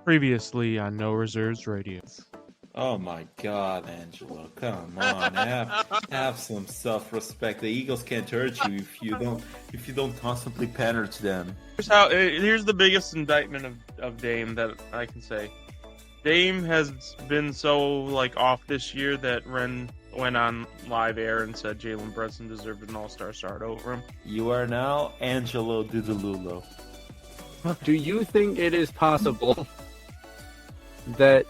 Previously on No Reserves Radio. Oh my God, Angelo! Come on, have some self-respect. The Eagles can't hurt you if you don't constantly pander to them. Here's the biggest indictment of Dame that I can say. Dame has been so off this year that Rehn went on live air and said Jalen Brunson deserved an all-star start over him. You are now Angelo Didululo. Do you think it is possible that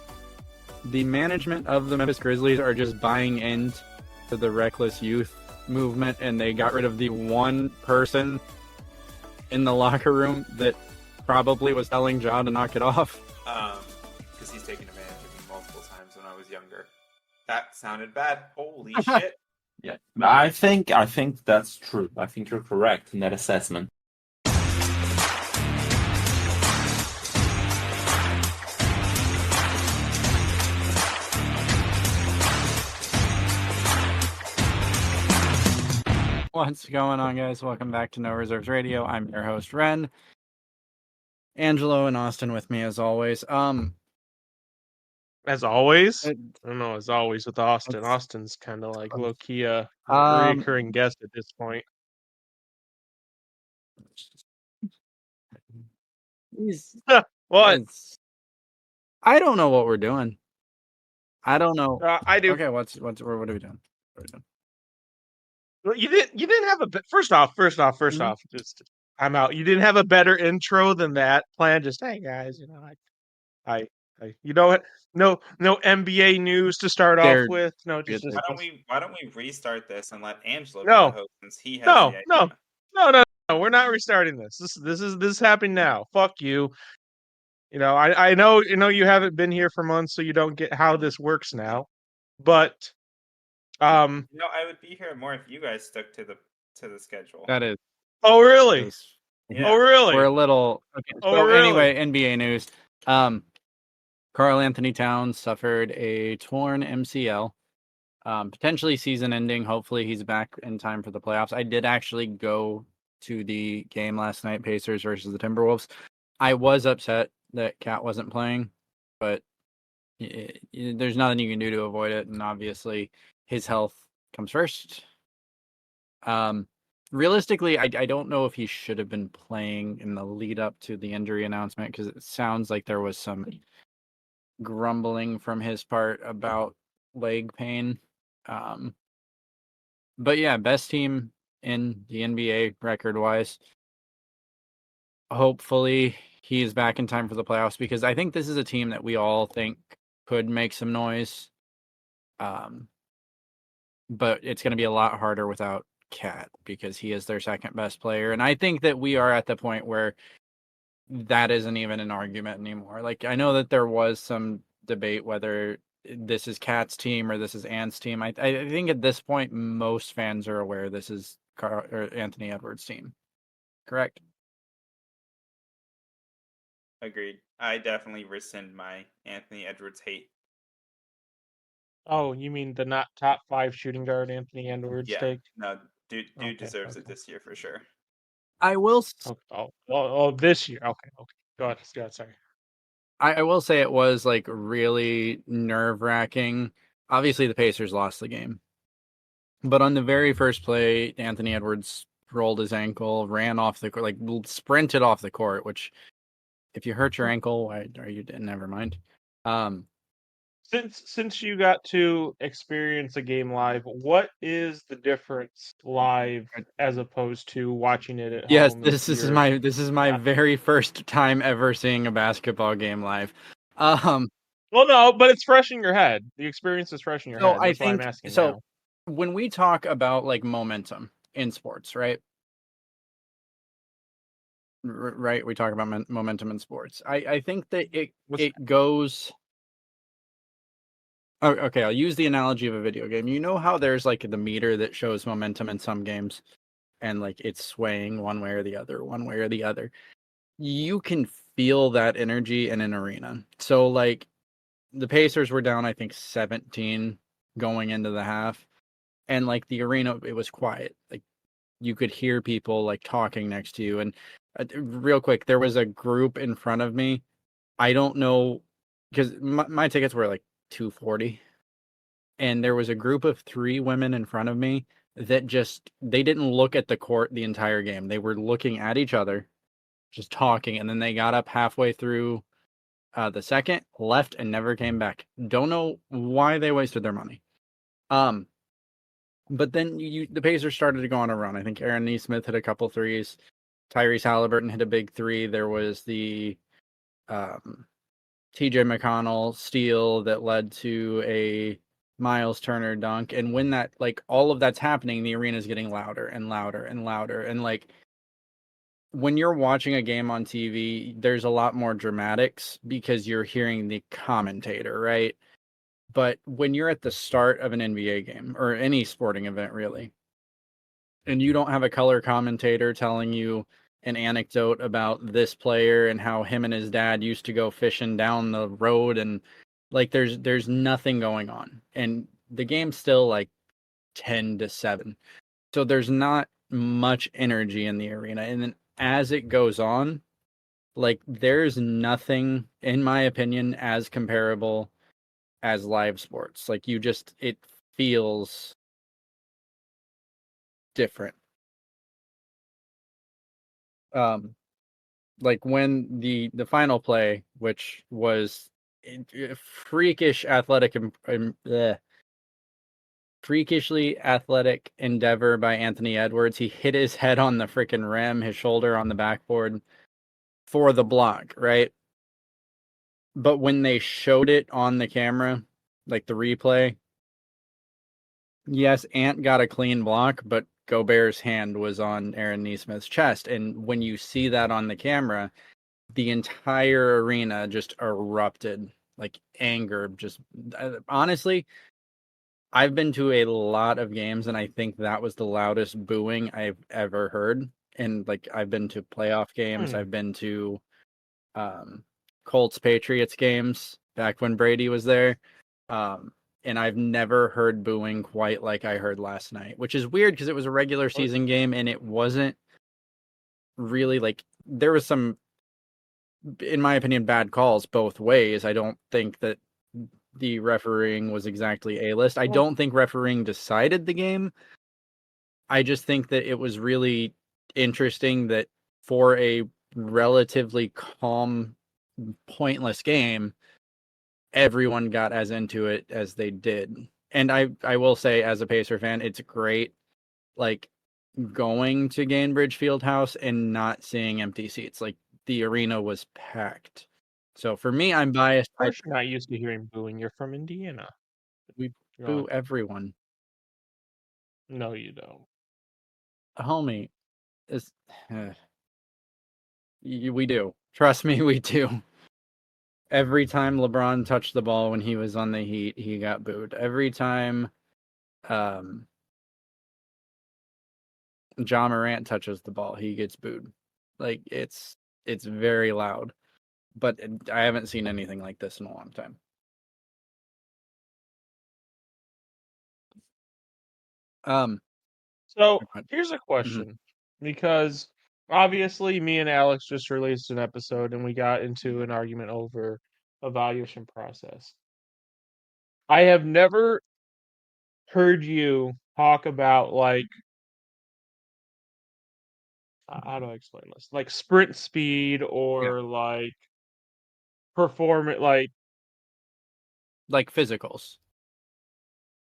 the management of the Memphis Grizzlies are just buying into the reckless youth movement and they got rid of the one person in the locker room that probably was telling Ja to knock it off? Because he's taken advantage of me multiple times when I was younger. That sounded bad. Holy shit. Yeah, I think that's true. I think you're correct in that assessment. What's going on, guys? Welcome back to No Reserves Radio. I'm your host, Rehn. Angelo and Austin with me as always. As always? I don't know, as always with Austin. Austin's kind of like low-key a recurring guest at this point. What? I don't know what we're doing. I don't know. I do. Okay, what are we doing? Well, you didn't have a first off. Just I'm out. You didn't have a better intro than that plan. Just hey guys, I you know what? No NBA news to start off with. No, just why don't we restart this and let Angelo be No. the host since he has the idea? No, we're not restarting this. This is happening now. Fuck you. I know you haven't been here for months, so you don't get how this works now. But I would be here more if you guys stuck to the schedule. That is. Oh really? Yeah. Oh really? We're a little. Okay. So anyway, NBA news. Karl Anthony Towns suffered a torn MCL, potentially season-ending. Hopefully, he's back in time for the playoffs. I did actually go to the game last night, Pacers versus the Timberwolves. I was upset that Cat wasn't playing, but there's nothing you can do to avoid it, and obviously, his health comes first. Realistically, I don't know if he should have been playing in the lead up to the injury announcement because it sounds like there was some grumbling from his part about leg pain. But yeah, best team in the NBA record-wise. Hopefully he is back in time for the playoffs because I think this is a team that we all think could make some noise. But it's going to be a lot harder without Cat because he is their second best player. And I think that we are at the point where that isn't even an argument anymore. Like, I know that there was some debate whether this is Cat's team or this is Ant's team. I think at this point, most fans are aware this is Anthony Edwards' team. Correct? Agreed. I definitely rescind my Anthony Edwards hate. Oh, you mean the not top 5 shooting guard Anthony Edwards take? No, dude deserves it this year for sure. I will. This year. Okay. Go ahead. Sorry. I will say it was like really nerve-wracking. Obviously, the Pacers lost the game, but on the very first play, Anthony Edwards rolled his ankle, ran off the court, sprinted off the court. Which, if you hurt your ankle, why are you? Never mind. Since you got to experience a game live, what is the difference live as opposed to watching it at home? Yes, this is my very first time ever seeing a basketball game live. Well, no, but it's fresh in your head. The experience is fresh in your head. That's why I'm asking so. Now. When we talk about momentum in sports, right? Right, we talk about momentum in sports. I think that it goes. Oh, okay, I'll use the analogy of a video game. You know how there's the meter that shows momentum in some games, and it's swaying one way or the other. You can feel that energy in an arena. So the Pacers were down, I think 17 going into the half, and the arena, it was quiet. You could hear people talking next to you. And real quick, there was a group in front of me I don't know, because my tickets were like $240, and there was a group of 3 women in front of me that they didn't look at the court the entire game. They were looking at each other, just talking, and then they got up halfway through the second, left, and never came back. Don't know why they wasted their money. But then the Pacers started to go on a run. I think Aaron Nesmith hit a couple threes. Tyrese Halliburton hit a big 3. There was the TJ McConnell steal that led to a Miles Turner dunk. And when that, like, all of that's happening, the arena is getting louder and louder and louder. And like, when you're watching a game on TV, there's a lot more dramatics because you're hearing the commentator, right? But when you're at the start of an NBA game or any sporting event, really, and you don't have a color commentator telling you an anecdote about this player and how him and his dad used to go fishing down the road, and like there's nothing going on, and the game's still like 10-7, so there's not much energy in the arena. And then as it goes on, like, there's nothing, in my opinion, as comparable as live sports. Like, it feels different. Like when the final play, which was freakish athletic freakishly athletic endeavor by Anthony Edwards. He hit his head on the freaking rim, his shoulder on the backboard for the block, right? But when they showed it on the camera, like the replay, yes, Ant got a clean block, but Gobert's hand was on Aaron Nesmith's chest. And when you see that on the camera, the entire arena just erupted, like anger. Just honestly, I've been to a lot of games, and I think that was the loudest booing I've ever heard. And like, I've been to playoff games, I've been to Colts Patriots games back when Brady was there. And I've never heard booing quite like I heard last night, which is weird because it was a regular season game and it wasn't really like, there was some, in my opinion, bad calls both ways. I don't think that the refereeing was exactly A-list. I don't think refereeing decided the game. I just think that it was really interesting that for a relatively calm, pointless game, everyone got as into it as they did. And I will say, as a Pacer fan, it's great, like, going to Gainbridge Fieldhouse and not seeing empty seats. Like, the arena was packed. So for me, I'm biased. Of course, you're not used to hearing booing. You're from Indiana. We Go boo on. everyone. No, you don't. Homie, we do. Trust me, we do. Every time LeBron touched the ball when he was on the Heat, he got booed. Every time Ja Morant touches the ball, he gets booed. Like, it's very loud. But I haven't seen anything like this in a long time. So here's a question, because obviously me and Alex just released an episode and we got into an argument over evaluation process. I have never heard you talk about, like, how do I explain this? Like sprint speed or like performance, like physicals.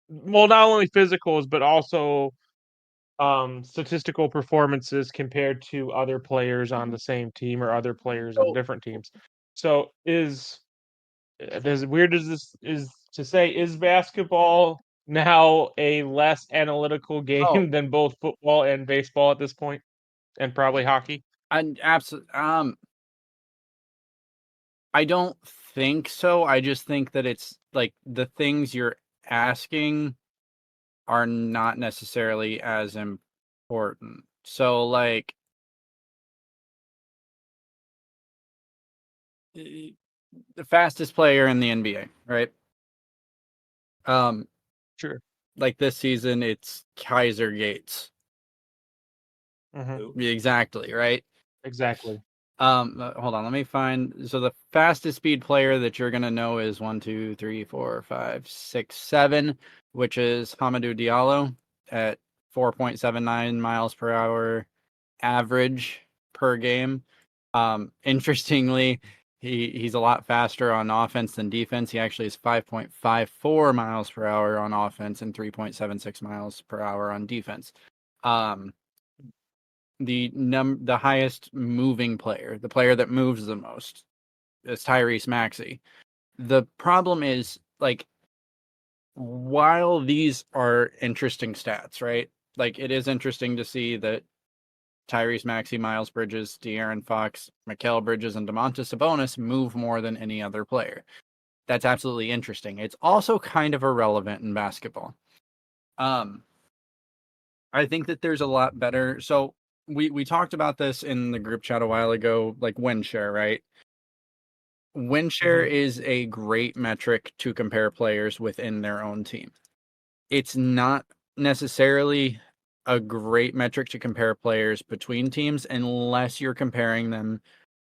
Well, not only physicals but also statistical performances compared to other players on the same team or other players on different teams. So as weird as this is to say, is basketball now a less analytical game than both football and baseball at this point, and probably hockey? And absolutely, I don't think so. I just think that it's like the things you're asking are not necessarily as important. So, like, the fastest player in the NBA, right? Sure. Like this season, it's Kaiser Gates. Mm-hmm. Exactly, right? Exactly. Hold on, let me find. So the fastest speed player that you're gonna know is 1, 2, 3, 4, 5, 6, 7, which is Hamidou Diallo at 4.79 miles per hour average per game. Interestingly, he's a lot faster on offense than defense. He actually is 5.54 miles per hour on offense and 3.76 miles per hour on defense. The highest moving player, the player that moves the most, is Tyrese Maxey. The problem is, like, while these are interesting stats, right? Like, it is interesting to see that Tyrese Maxey, Miles Bridges, De'Aaron Fox, Mikal Bridges, and Domantas Sabonis move more than any other player. That's absolutely interesting. It's also kind of irrelevant in basketball. I think that there's a lot better. So we talked about this in the group chat a while ago, like win share, right? Win share is a great metric to compare players within their own team. It's not necessarily a great metric to compare players between teams unless you're comparing them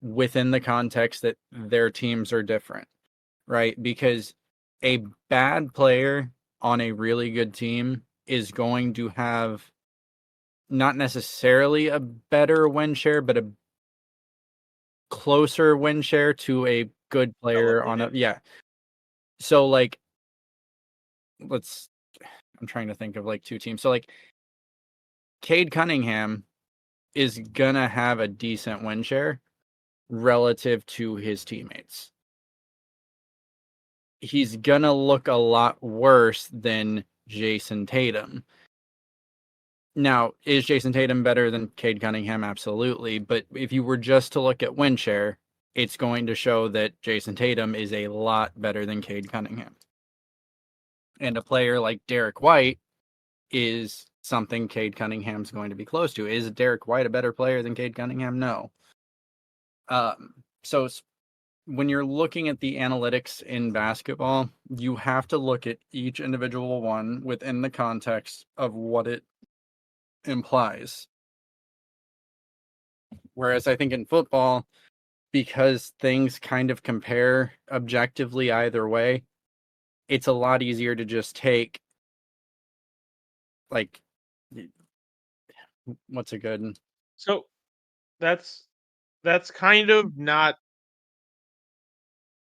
within the context that their teams are different, right? Because a bad player on a really good team is going to have not necessarily a better win share, but a closer win share to a good player on a, yeah. So like, I'm trying to think of like two teams. So like Cade Cunningham is gonna have a decent win share relative to his teammates. He's gonna look a lot worse than Jason Tatum. Now, is Jason Tatum better than Cade Cunningham? Absolutely. But if you were just to look at win share, it's going to show that Jason Tatum is a lot better than Cade Cunningham. And a player like Derek White is something Cade Cunningham's going to be close to. Is Derek White a better player than Cade Cunningham? No. So when you're looking at the analytics in basketball, you have to look at each individual one within the context of what it implies. Whereas I think in football, because things kind of compare objectively either way, it's a lot easier to just take, like, what's a good... So that's kind of not.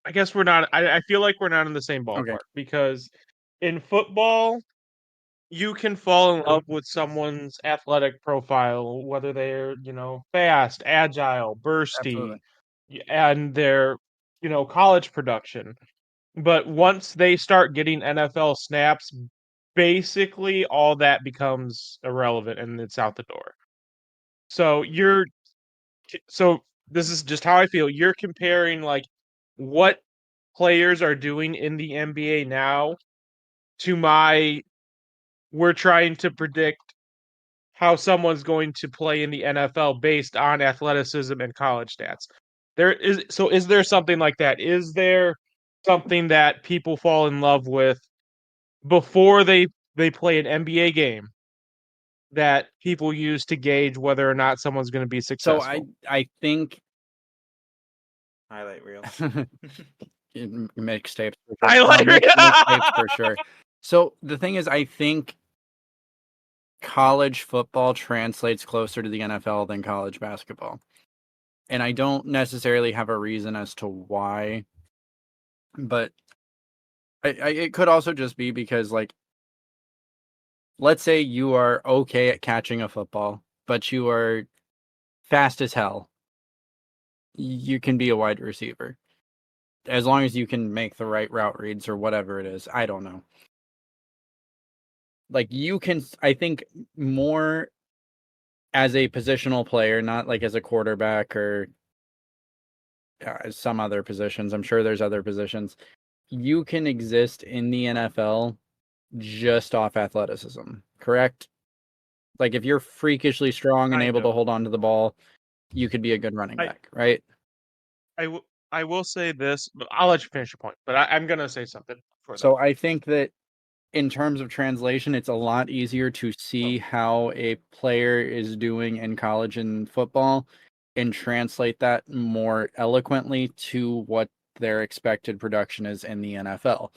I guess we're not. I feel like we're not in the same ballpark Okay. because in football, you can fall in love with someone's athletic profile, whether they're, fast, agile, bursty, Absolutely. and their, college production. But once they start getting NFL snaps, basically all that becomes irrelevant and it's out the door. So this is just how I feel. You're comparing like what players are doing in the NBA now to we're trying to predict how someone's going to play in the NFL based on athleticism and college stats. Is there something like that? Is there something that people fall in love with before they play an NBA game that people use to gauge whether or not someone's going to be So successful? I think Highlight reels. mixtapes for sure. Highlight reel. Mixtapes for sure. So the thing is, I think college football translates closer to the NFL than college basketball. And I don't necessarily have a reason as to why, but it could also just be because, like, let's say you are okay at catching a football, but you are fast as hell. You can be a wide receiver. As long as you can make the right route reads or whatever it is. I don't know. Like, you can, I think, more as a positional player, not like as a quarterback or some other positions. I'm sure there's other positions. You can exist in the NFL just off athleticism, correct? Like, if you're freakishly strong and Kind able to of. hold on to the ball, you could be a good running back, right? I will say this, but I'll let you finish your point. But I'm gonna say something for So I think that in terms of translation, it's a lot easier to see how a player is doing in college and football and translate that more eloquently to what their expected production is in the NFL.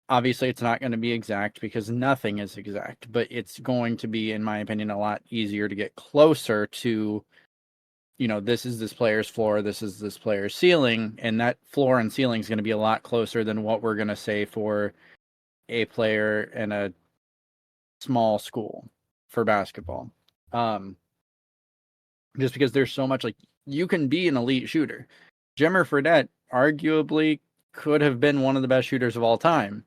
Obviously, it's not going to be exact because nothing is exact, but it's going to be, in my opinion, a lot easier to get closer to, this is this player's floor, this is this player's ceiling, and that floor and ceiling is going to be a lot closer than what we're going to say for a player in a small school for basketball. Just because there's so much, you can be an elite shooter. Jimmer Fredette arguably could have been one of the best shooters of all time,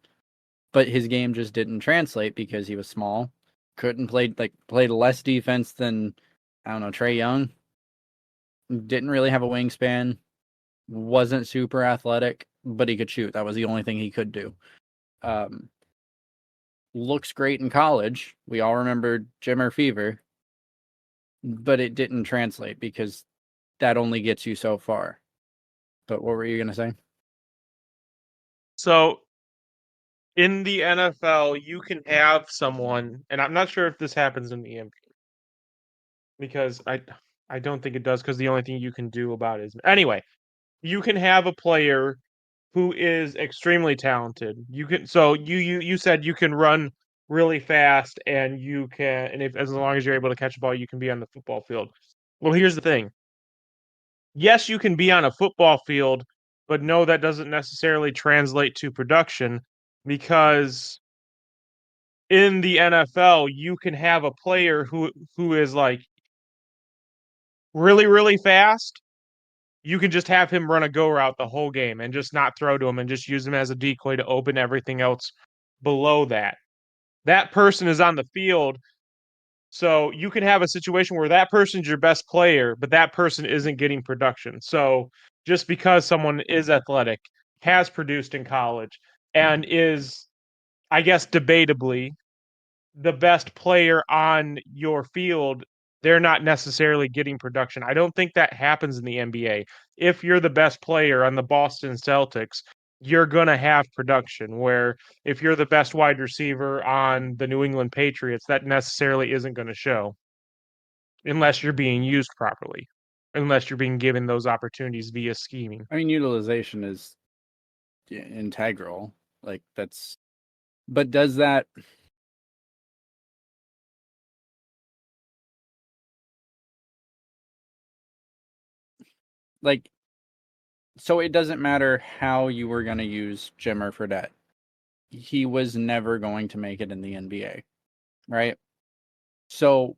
but his game just didn't translate because he was small, played less defense than, I don't know, Trae Young, didn't really have a wingspan, wasn't super athletic, but he could shoot. That was the only thing he could do. Looks great in college. We all remember Jimmer Fever, but it didn't translate because that only gets you so far. But what were you going to say? So in the NFL, you can have someone, and I'm not sure if this happens in the NBA because I don't think it does because the only thing you can do about it is anyway, you can have a player who is extremely talented. You said you can run really fast and if as long as you're able to catch a ball, you can be on the football field. Well, here's the thing. Yes, you can be on a football field, but no, that doesn't necessarily translate to production because in the NFL, you can have a player who is like really, really fast. You can just have him run a go route the whole game and just not throw to him and just use him as a decoy to open everything else below that. That person is on the field. So you can have a situation where that person's your best player, but that person isn't getting production. So just because someone is athletic, has produced in college, and is, I guess, debatably the best player on your field, they're not necessarily getting production. I don't think that happens in the NBA. If you're the best player on the Boston Celtics, you're going to have production. Where if you're the best wide receiver on the New England Patriots, that necessarily isn't going to show unless you're being used properly, unless you're being given those opportunities via scheming. I mean, utilization is integral. But does that, so it doesn't matter how you were going to use Jimmer Fredette. He was never going to make it in the NBA, right? So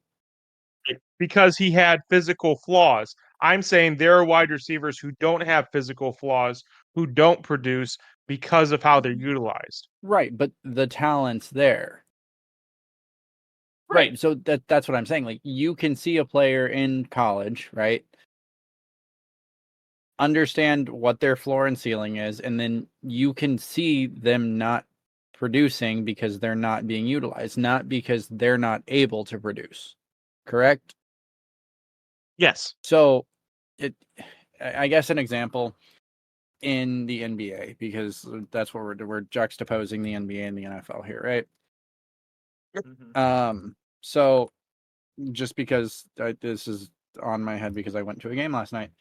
Because he had physical flaws. I'm saying there are wide receivers who don't have physical flaws, who don't produce because of how they're utilized. right, but the talent's there. Right. So that's what I'm saying. You can see a player in college, right? Understand what their floor and ceiling is, and then you can see them not producing because they're not being utilized, not because they're not able to produce. Correct? Yes. So I guess an example in the NBA, because that's what we're juxtaposing the NBA and the NFL here, right? Mm-hmm. So just because this is on my head because I went to a game last night.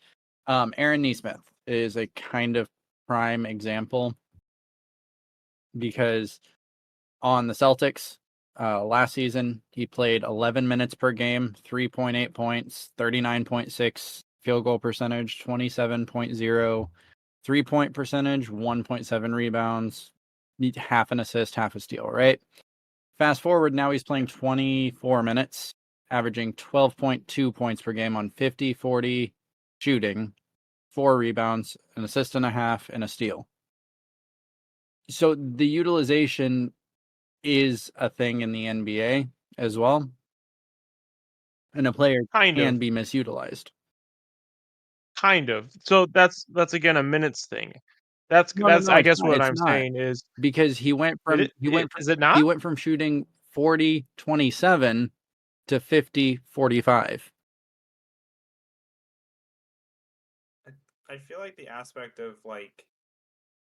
Aaron Nesmith is a kind of prime example because on the Celtics last season, he played 11 minutes per game, 3.8 points, 39.6 field goal percentage, 27.0 3-point percentage, 1.7 rebounds, half an assist, half a steal, right? Fast forward, now he's playing 24 minutes, averaging 12.2 points per game on 50-40 shooting, 4 rebounds, an assist and a half, and a steal. So the utilization is a thing in the NBA as well. And a player can be misutilized. Kind of. So that's again a minutes thing. That's No, I it's guess not. what It's I'm not. saying is Because he went from is it not? he went from shooting 40-27 to 50-45. I feel like the aspect of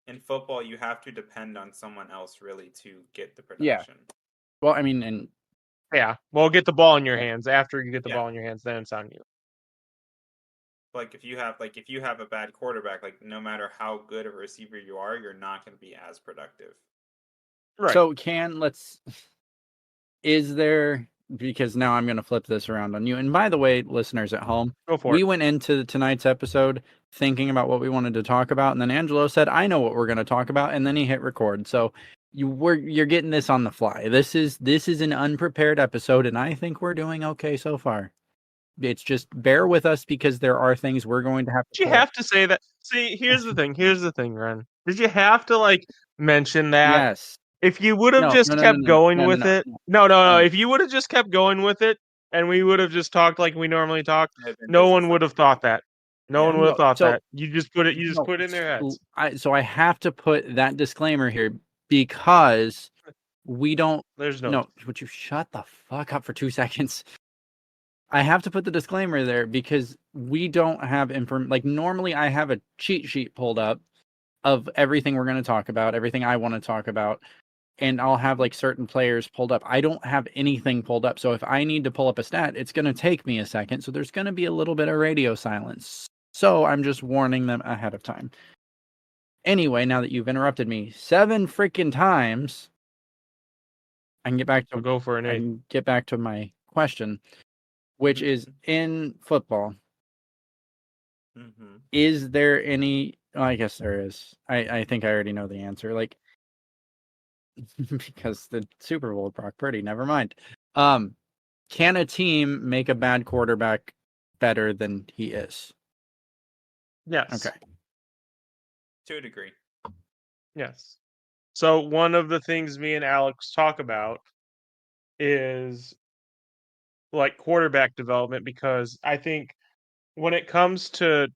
in football, you have to depend on someone else really to get the production. Well, I mean, and Yeah. Well, get the ball in your hands. After you get the ball in your hands, then it's on you. Like if you have a bad quarterback, like no matter how good of a receiver you are, you're not going to be as productive. Right. So is there, because now I'm going to flip this around on you. And by the way, listeners at home, Go for we it. went into tonight's episode thinking about what we wanted to talk about, and then Angelo said, "I know what we're going to talk about," and then he hit record. So you're getting this on the fly. This is an unprepared episode, and I think we're doing okay so far. It's just bear with us because there are things we're going to have to Did you pull. have to say that? See, here's the thing, Ren. Did you have to like mention that? Yes. If you would have No, just no, no, kept no, going no, no, with no, it, no, no. no. If you would have just kept going with it, and we would have just talked like we normally talk, I've been no busy one would have thought that. No Yeah. one would have No, thought so that. You just put it. You just no, put it in their heads. so I have to put that disclaimer here because we don't. There's no. No, would you shut the fuck up for 2 seconds? I have to put the disclaimer there because we don't have like normally I have a cheat sheet pulled up of everything we're going to talk about, everything I want to talk about, and I'll have like certain players pulled up. I don't have anything pulled up. So if I need to pull up a stat, it's going to take me a second. So there's going to be a little bit of radio silence. So I'm just warning them ahead of time. Anyway, now that you've interrupted me 7 freaking times, I can get back to I'll go for an I 8. can get back to my question, which is in football. Mm-hmm. Is there any? Well, I guess there is. I think I already know the answer. Like because the Super Bowl with Brock Purdy. Never mind. Can a team make a bad quarterback better than he is? Yes. Okay. To a degree. Yes. So one of the things me and Alex talk about is like quarterback development, because I think when it comes to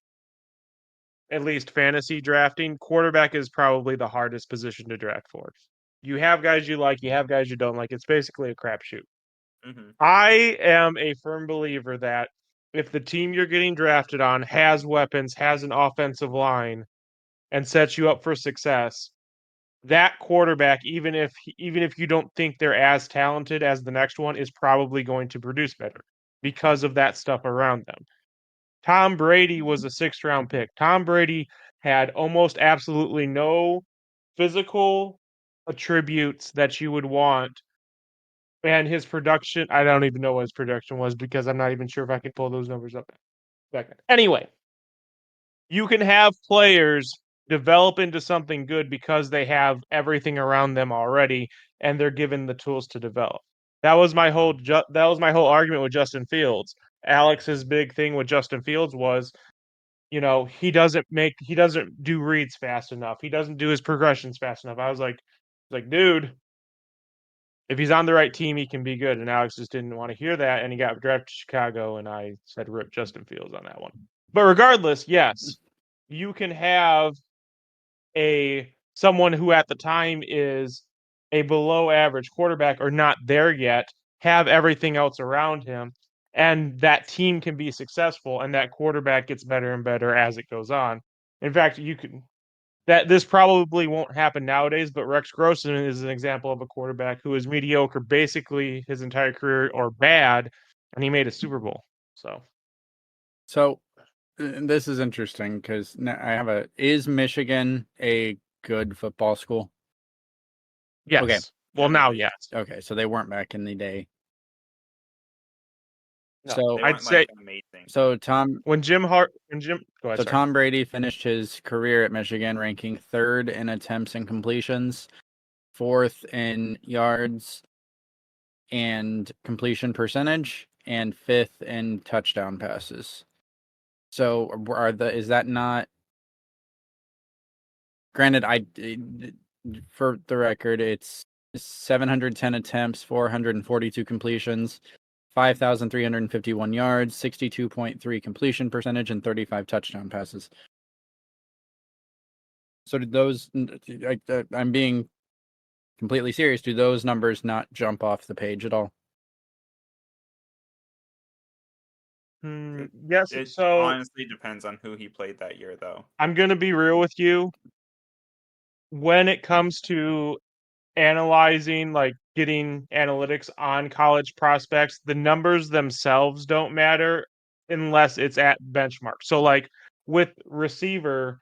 at least fantasy drafting, quarterback is probably the hardest position to draft for. You have guys you like, you have guys you don't like. It's basically a crapshoot. Mm-hmm. I am a firm believer that if the team you're getting drafted on has weapons, has an offensive line, and sets you up for success, that quarterback, even if you don't think they're as talented as the next one, is probably going to produce better because of that stuff around them. Tom Brady was a 6th-round pick. Tom Brady had almost absolutely no physical attributes that you would want. And his production, I don't even know what his production was because I'm not even sure if I could pull those numbers up back then. Anyway, you can have players develop into something good because they have everything around them already and they're given the tools to develop. That was my whole argument with Justin Fields. Alex's big thing with Justin Fields was, he doesn't do reads fast enough. He doesn't do his progressions fast enough. I was like, dude, if he's on the right team, he can be good. And Alex just didn't want to hear that, and he got drafted to Chicago, and I said rip Justin Fields on that one. But regardless, yes, you can have someone who at the time is a below average quarterback or not there yet, have everything else around him, and that team can be successful, and that quarterback gets better and better as it goes on. In fact, this probably won't happen nowadays, but Rex Grossman is an example of a quarterback who is mediocre basically his entire career, or bad, and he made a Super Bowl. So this is interesting because is Michigan a good football school? yes. Okay. Well, now, yes. Okay, so they weren't back in the day. No, so I'd say amazing. So Tom Brady finished his career at Michigan ranking 3rd in attempts and completions, 4th in yards and completion percentage, and 5th in touchdown passes. So is that not? Granted, for the record, it's 710 attempts, 442 completions, 5,351 yards, 62.3 completion percentage, and 35 touchdown passes. So did those? I'm being completely serious. Do those numbers not jump off the page at all? Yes. It So honestly depends on who he played that year, though. I'm going to be real with you. When it comes to analyzing, like getting analytics on college prospects, the numbers themselves don't matter unless it's at benchmark. So like with receiver,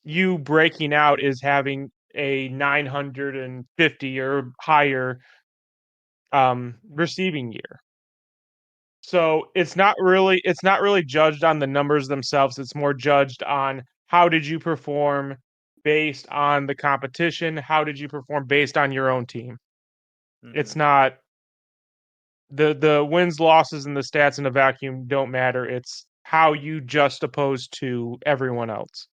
you breaking out is having a 950 or higher receiving year. So it's not really judged on the numbers themselves. It's more judged on how did you perform based on the competition? How did you perform based on your own team? It's not the wins, losses, and the stats in a vacuum don't matter. It's how you juxtapose to everyone else.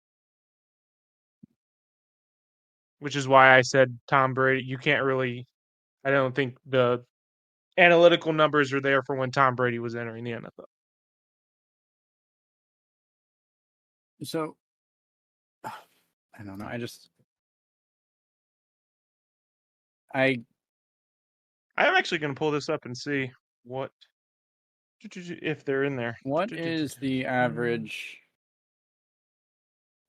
Which is why I said Tom Brady. You can't really. I don't think the analytical numbers are there for when Tom Brady was entering the NFL. So I don't know. I'm actually going to pull this up and see what if they're in there. What is the average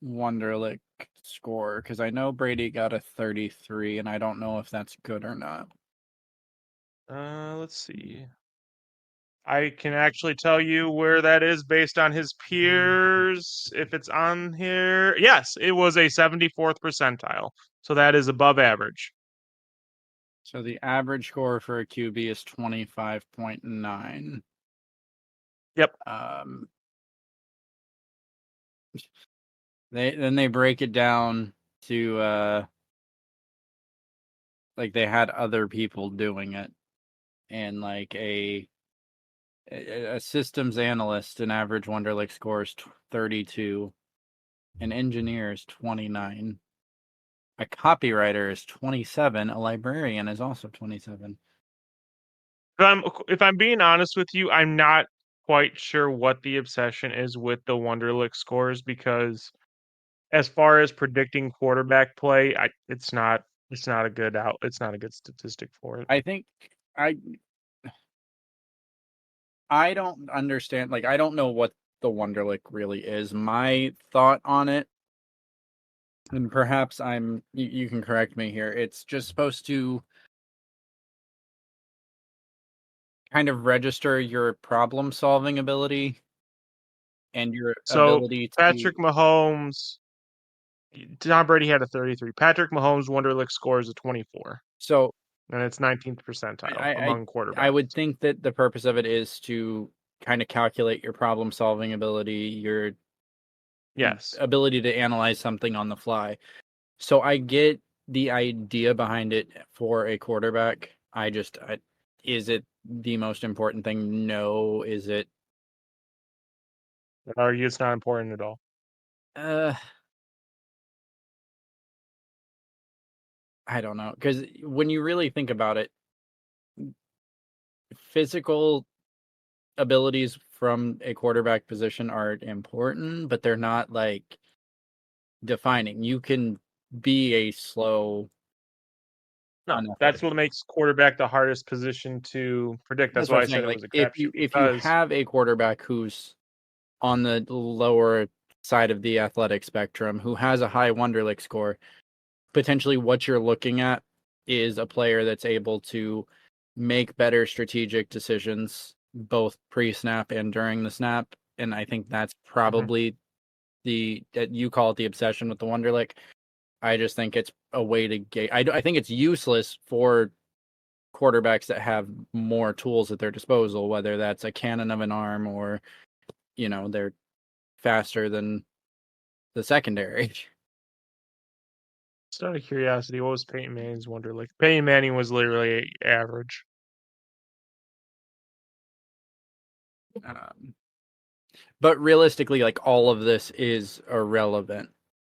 Wonderlic score? Because I know Brady got a 33, and I don't know if that's good or not. Let's see. I can actually tell you where that is based on his peers. If it's on here, yes, it was a 74th percentile. So that is above average. So the average score for a QB is 25.9. Yep. They break it down to like they had other people doing it, and like a systems analyst, an average Wonderlic score is 32, an engineer is 29, a copywriter is 27, a librarian is also 27. If I'm being honest with you, I'm not quite sure what the obsession is with the Wonderlic scores because as far as predicting quarterback play, it's not a good statistic for it. I think I don't understand, like I don't know what the Wonderlic really is. My thought on it, and perhaps you can correct me here, it's just supposed to kind of register your problem solving ability and your So ability to Patrick Mahomes, Tom Brady had a 33. Patrick Mahomes' Wonderlic score is a 24, so and it's 19th percentile among quarterbacks. I would think that the purpose of it is to kind of calculate your problem solving ability, your ability to analyze something on the fly. So I get the idea behind it for a quarterback. Is it the most important thing? No. Is it? I'd argue it's not important at all. I don't know, because when you really think about it, physical abilities from a quarterback position are important, but they're not like defining. You can be a slow. No, that's what makes quarterback the hardest position to predict. That's why I said it was a crapshoot. If you have a quarterback who's on the lower side of the athletic spectrum, who has a high Wonderlic score, potentially what you're looking at is a player that's able to make better strategic decisions both pre-snap and during the snap. And I think that's probably you call it the obsession with the Wonderlic. I just think it's a way to get. I think it's useless for quarterbacks that have more tools at their disposal, whether that's a cannon of an arm or, they're faster than the secondary. Just out of curiosity, what was Peyton Manning's Wonderlic? Peyton Manning was literally average. But realistically, like all of this is irrelevant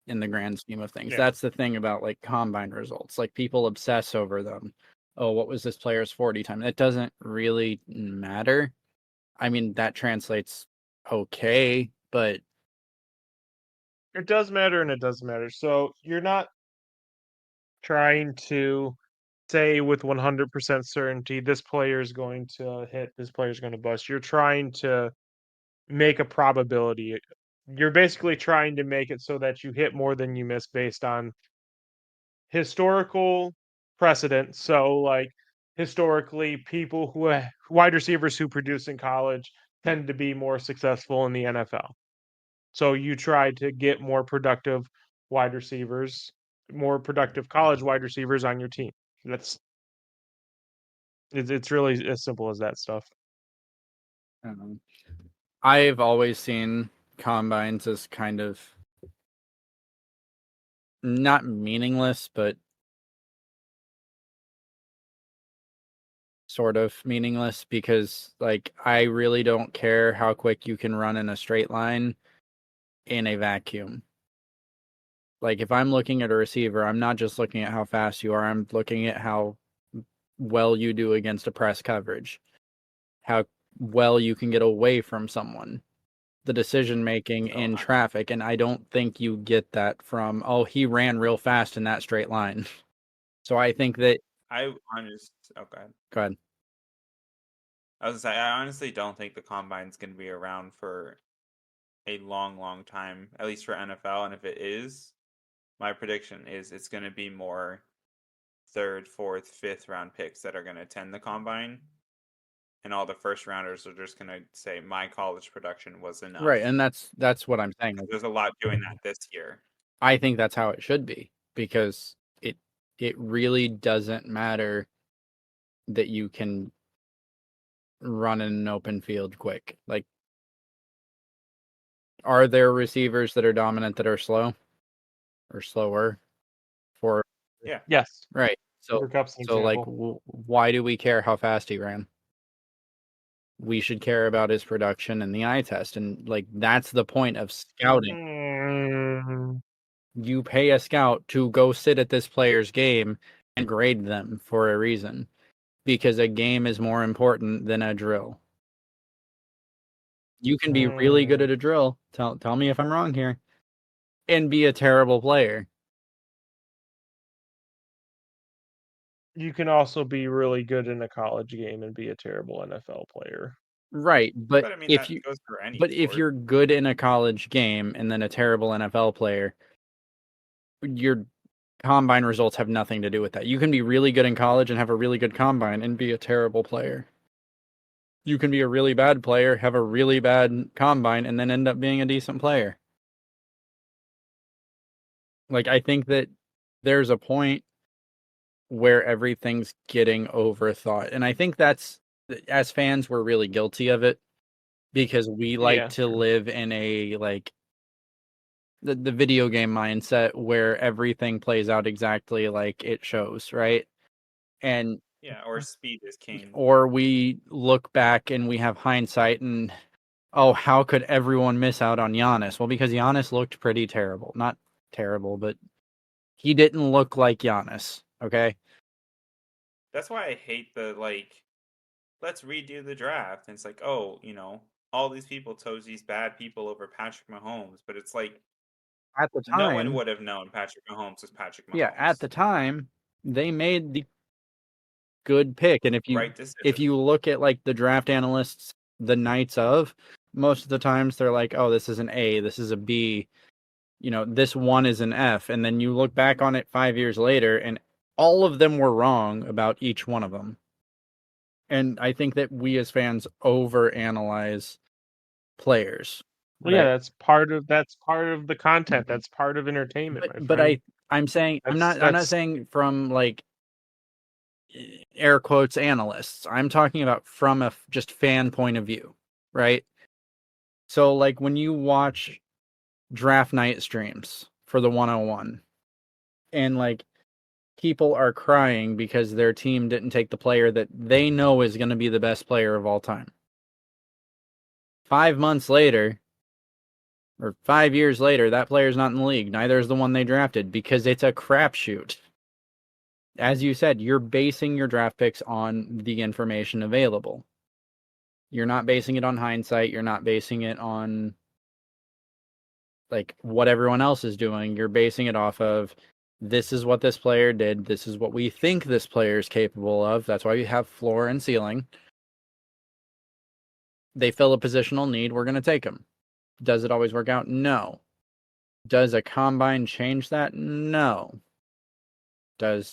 in the grand scheme of things. Yeah. That's the thing about like combine results. Like people obsess over them. Oh, what was this player's 40 time? It doesn't really matter. I mean, that translates okay, but it does matter and it doesn't matter. So you're not trying to say with 100% certainty this player is going to hit, this player is going to bust. You're trying to make a probability. You're basically trying to make it so that you hit more than you miss based on historical precedent. So, like historically, people wide receivers who produce in college tend to be more successful in the NFL. So you try to get more productive wide receivers, more productive college wide receivers on your team. It's really as simple as that stuff. I've always seen combines as kind of not meaningless, but sort of meaningless because, like, I really don't care how quick you can run in a straight line in a vacuum. Like, if I'm looking at a receiver, I'm not just looking at how fast you are, I'm looking at how well you do against a press coverage, how well you can get away from someone, the decision making in traffic. And I don't think you get that from, oh, he ran real fast in that straight line. So I think that I honestly, okay. Go ahead. I was gonna say, I honestly don't think the combine's going to be around for a long, long time, at least for NFL. And if it is, my prediction is it's going to be more third, fourth, fifth round picks that are going to attend the combine, and all the first rounders are just going to say my college production was enough. Right, and that's what I'm saying. There's a lot doing that this year. I think that's how it should be because it really doesn't matter that you can run in an open field quick. Like, are there receivers that are dominant that are slow or slower? For Yeah. Yes. Right. So like, why do we care how fast he ran? We should care about his production and the eye test, and like that's the point of scouting. You pay a scout to go sit at this player's game and grade them for a reason, because a game is more important than a drill. You can be really good at a drill. Tell me if I'm wrong here, and be a terrible player. You can also be really good in a college game and be a terrible NFL player. Right, but I mean, if that you goes for any but if sport. you're good in a college game and then a terrible NFL player, your combine results have nothing to do with that. You can be really good in college and have a really good combine and be a terrible player. You can be a really bad player, have a really bad combine, and then end up being a decent player. Like, I think that there's a point where everything's getting overthought. And I think that's, as fans, we're really guilty of it because we like to live in a, like, the video game mindset where everything plays out exactly like it shows, right? And yeah, or speed is king. Or we look back and we have hindsight and, oh, how could everyone miss out on Giannis? Well, because Giannis looked pretty terrible. Not terrible, but he didn't look like Giannis, okay? That's why I hate the, like, let's redo the draft. And it's like, oh, all these people chose these bad people over Patrick Mahomes. But it's like, at the time, no one would have known Patrick Mahomes was Patrick Mahomes. Yeah, at the time, they made the good pick. And if you look at, like, the draft analysts the nights of, most of the times they're like, oh, this is an A, this is a B, this one is an F. And then you look back on it 5 years later, and all of them were wrong about each one of them. And I think that we as fans overanalyze players. Well, yeah, that's part of the content. That's part of entertainment. I'm saying I'm not saying from, like, air quotes analysts. I'm talking about from a just fan point of view, right? So, like, when you watch draft night streams for the 101 and, like, people are crying because their team didn't take the player that they know is going to be the best player of all time. 5 months later, or 5 years later, that player's not in the league. Neither is the one they drafted because it's a crapshoot. As you said, you're basing your draft picks on the information available. You're not basing it on hindsight. You're not basing it on, like, what everyone else is doing. You're basing it off of, this is what this player did. This is what we think this player is capable of. That's why you have floor and ceiling. They fill a positional need. We're going to take them. Does it always work out? No. Does a combine change that? No. Like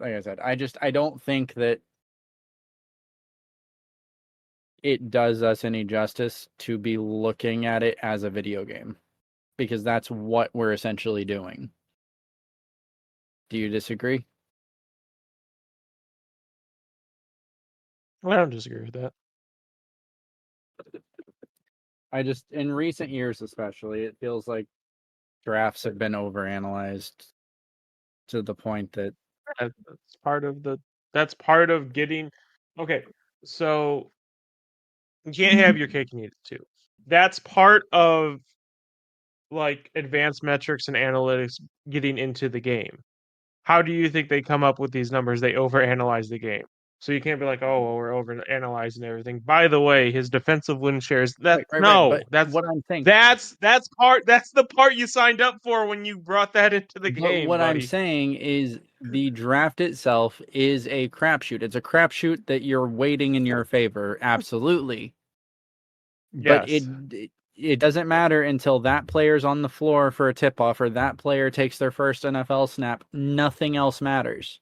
I said, I don't think that it does us any justice to be looking at it as a video game, because that's what we're essentially doing. Do you disagree? I don't disagree with that. In recent years especially, it feels like drafts have been overanalyzed to the point that That's part of getting. Okay, so you can't have your cake and eat it too. That's part of like advanced metrics and analytics getting into the game. How do you think they come up with these numbers? They overanalyze the game. So you can't be like, oh, well, we're overanalyzing everything. By the way, his defensive win shares. right. But That's what I'm saying, that's the part you signed up for when you brought that into the but game, what I'm buddy. saying is the draft itself is a crapshoot. It's a crapshoot that you're weighting in your favor, absolutely. But Yes. it doesn't matter until that player's on the floor for a tip-off or that player takes their first NFL snap. Nothing else matters.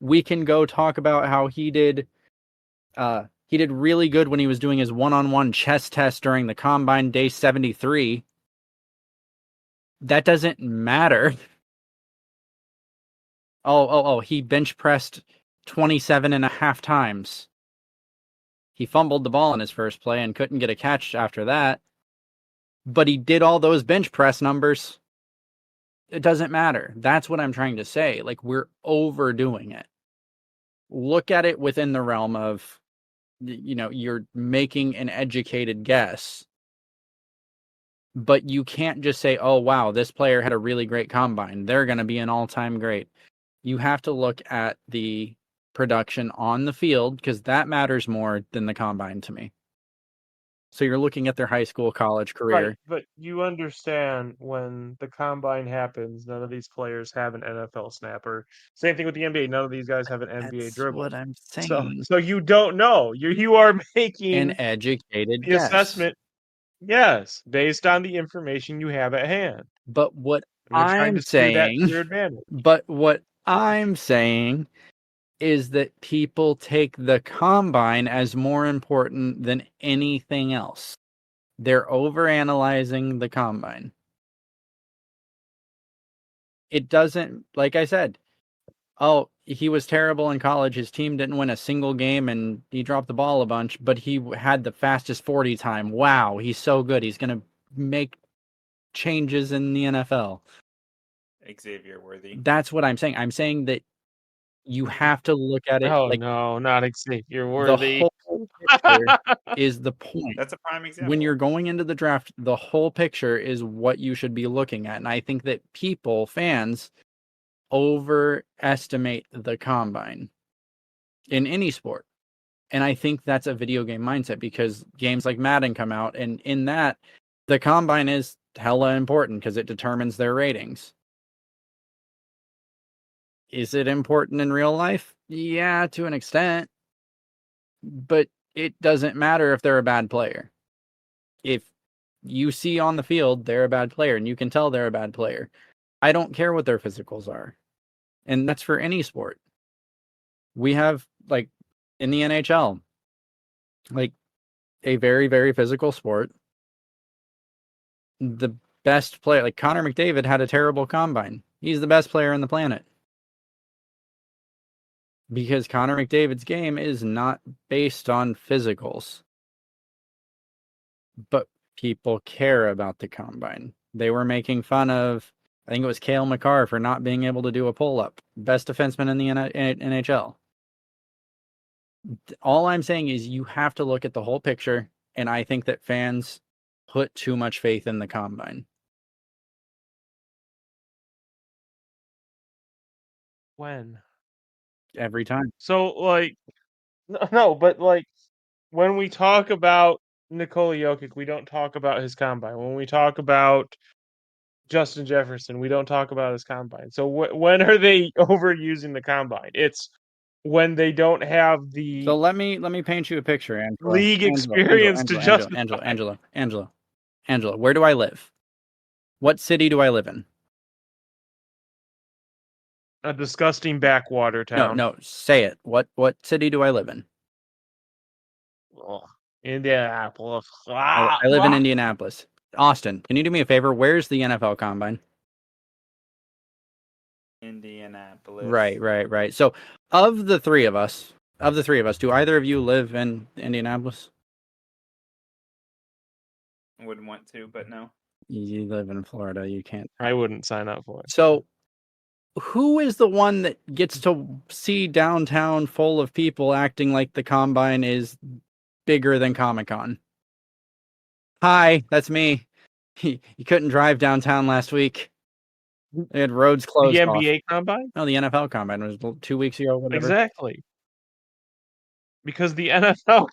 We can go talk about how he did really good when he was doing his one-on-one chest test during the combine day 73. That doesn't matter. He bench pressed 27 and a half times. He fumbled the ball in his first play and couldn't get a catch after that. But he did all those bench press numbers. It doesn't matter. That's what I'm trying to say. Like, we're overdoing it. Look at it within the realm of, you're making an educated guess. But you can't just say, oh, wow, this player had a really great combine. They're going to be an all-time great. You have to look at the production on the field, because that matters more than the combine to me. So you're looking at their high school, college career. Right, but you understand when the combine happens, none of these players have an NFL snapper. Same thing with the NBA. None of these guys have an NBA That's dribble. what I'm saying. So you don't know. You are making An educated the guess. assessment, yes, based on the information you have at hand. But what And you're trying I'm to skew that to saying, your advantage. but what I'm saying is that people take the combine as more important than anything else. They're overanalyzing the combine. It doesn't, like I said, oh, he was terrible in college. His team didn't win a single game and he dropped the ball a bunch, but he had the fastest 40 time. Wow, he's so good. He's going to make changes in the NFL. Xavier Worthy. That's what I'm saying. I'm saying that you have to look at it Oh like no, not Xavier the Worthy. whole picture is the point. That's a prime example. When you're going into the draft, the whole picture is what you should be looking at. And I think that fans, overestimate the combine in any sport. And I think that's a video game mindset, because games like Madden come out, and in that, the combine is hella important because it determines their ratings. Is it important in real life? Yeah, to an extent. But it doesn't matter if they're a bad player. If you see on the field they're a bad player and you can tell they're a bad player, I don't care what their physicals are. And that's for any sport. We have, like, in the NHL, like, a very, very physical sport. The best player, like Connor McDavid, had a terrible combine. He's the best player on the planet. Because Connor McDavid's game is not based on physicals. But people care about the combine. They were making fun of, I think it was Cale Makar, for not being able to do a pull-up. Best defenseman in the NHL. All I'm saying is you have to look at the whole picture, and I think that fans put too much faith in the combine. When? Every time. So like no, but like when we talk about Nikola Jokic, we don't talk about his combine. When we talk about Justin Jefferson, we don't talk about his combine. So when are they overusing the combine? It's when they don't have the So let me paint you a picture, Angelo. league experience to justify. Angelo, where do I live? What city do I live in? A disgusting backwater town. No, say it. What city do I live in? Ugh. Indianapolis. I live in Indianapolis. Austin, can you do me a favor? Where's the NFL Combine? Indianapolis. Right. So, of the three of us, do either of you live in Indianapolis? Wouldn't want to, but no. You live in Florida. You can't. I wouldn't sign up for it. So, who is the one that gets to see downtown full of people acting like the Combine is bigger than Comic-Con? Hi, that's me. You couldn't drive downtown last week. They had roads closed The off. NBA Combine? No, the NFL Combine was 2 weeks ago, whatever. Exactly. Because the NFL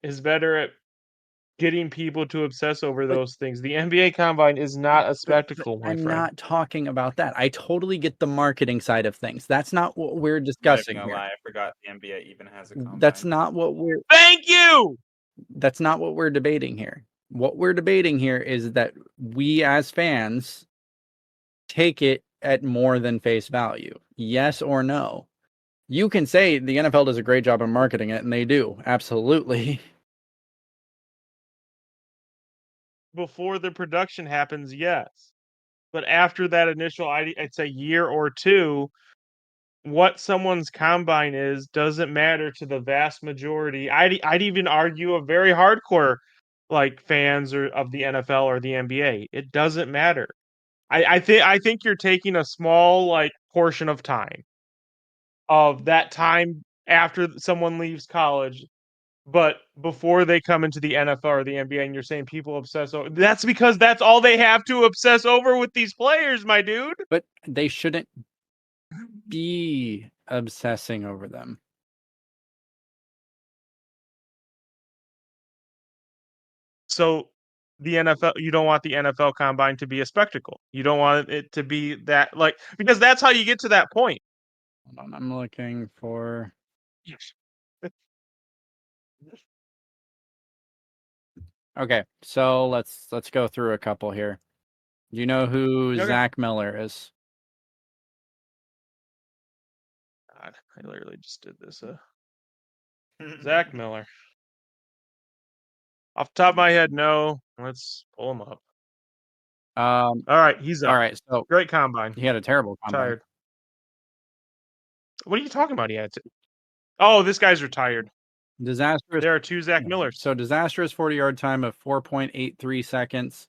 is better at getting people to obsess over those things. The NBA Combine is not a spectacle, my I'm friend. not talking about that. I totally get the marketing side of things. That's not what we're I'm not discussing even gonna here. lie, I forgot the NBA even has a combine. That's not what we're Thank you! That's not what we're debating here. What we're debating here is that we as fans take it at more than face value. Yes or no? You can say the NFL does a great job of marketing it, and they do. Absolutely. Before the production happens, yes. But after that initial, I'd say year or two, what someone's combine is doesn't matter to the vast majority. I'd even argue a very hardcore like fans or of the NFL or the NBA. It doesn't matter. I think you're taking a small like portion of time after someone leaves college, but before they come into the NFL or the NBA, and you're saying people obsess over. That's because that's all they have to obsess over with these players, my dude. But they shouldn't be obsessing over them. So the NFL, you don't want the NFL Combine to be a spectacle. You don't want it to be that like because that's how you get to that point. Hold on, I'm looking for. Okay, so let's go through a couple here. Do you know who Okay. Zach Miller is? God, I literally just did this. Zach Miller. Off the top of my head, no. Let's pull him up. All right, he's up. All right, so Great combine. he had a terrible combine. Tired. What are you talking about? He had to. Oh, this guy's retired. Disastrous. There are two Zach Millers. So disastrous 40-yard time of 4.83 seconds,